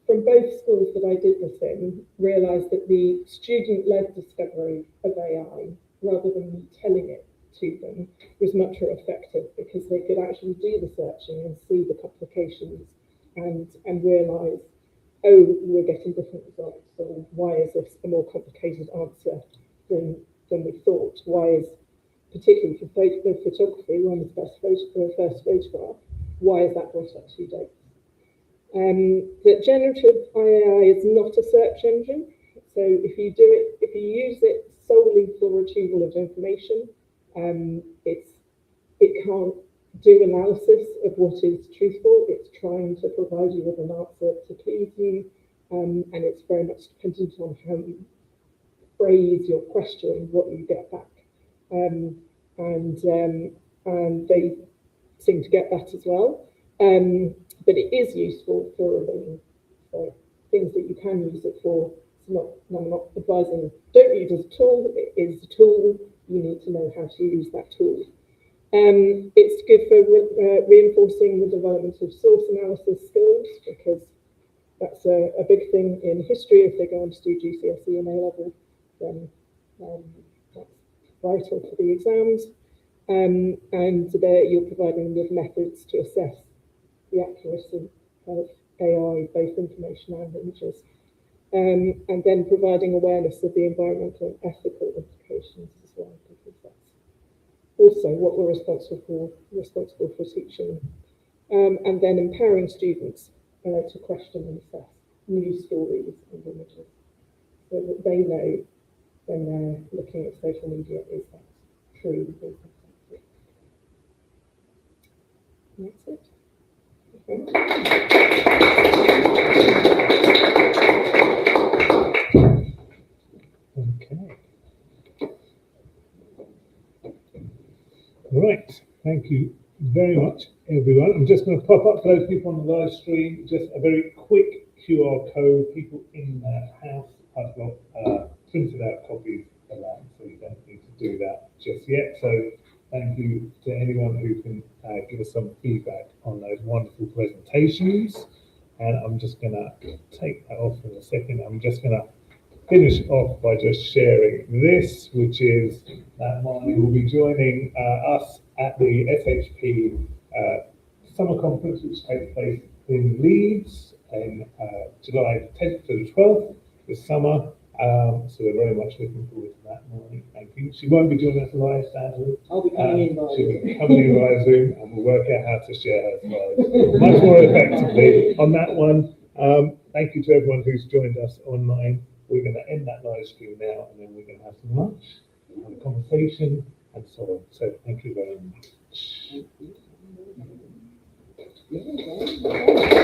from both schools that I did this in, realised that the student-led discovery of AI, rather than me telling it to them, was much more effective because they could actually do the searching and see the complications and realise, oh, we're getting different results, or why is this a more complicated answer than we thought? Why is, particularly for photography, when the first photograph, why is that brought up 2 dates? That generative AI is not a search engine. So if you use it solely for retrieval of information, it can't do analysis of what is truthful. It's trying to provide you with an answer to please you, and it's very much dependent on how you phrase your question, what you get back. And they seem to get that as well. But it is useful for revision. So things that you can use it for. I'm not advising don't use it as a tool. It is a tool. You need to know how to use that tool. It's good for reinforcing the development of source analysis skills, because that's a big thing in history. If they go on to do GCSE and A-level, then that's vital for the exams. And there you're providing with methods to assess the accuracy of AI, both information and images. And then providing awareness of the environmental and ethical implications as well, because that's also what we're responsible for teaching. And then empowering students to question and assess new stories and images, so that they know when they're looking at social media, is that true? Is that accurate? And that's it. Okay. Right. Thank you very much, everyone. I'm just going to pop up for those people on the live stream just a very quick QR code. People in the house, I've got printed out copies of that, so you don't need to do that just yet. So thank you to anyone who can give us some feedback on those wonderful presentations. And I'm just going to take that off in a second. I'm just going to finish off by just sharing this, which is that Marnie will be joining us at the SHP summer conference, which takes place in Leeds in July 10th to the 12th this summer. So we're very much looking forward to that, Marnie. Thank you. She won't be joining us live, sadly. I'll be coming in by She'll be coming in via Zoom, and we'll work out how to share her slides much more effectively on that one. Thank you to everyone who's joined us online. We're going to end that live stream now, and then we're going to have some lunch, have a conversation, and so on. So thank you very much.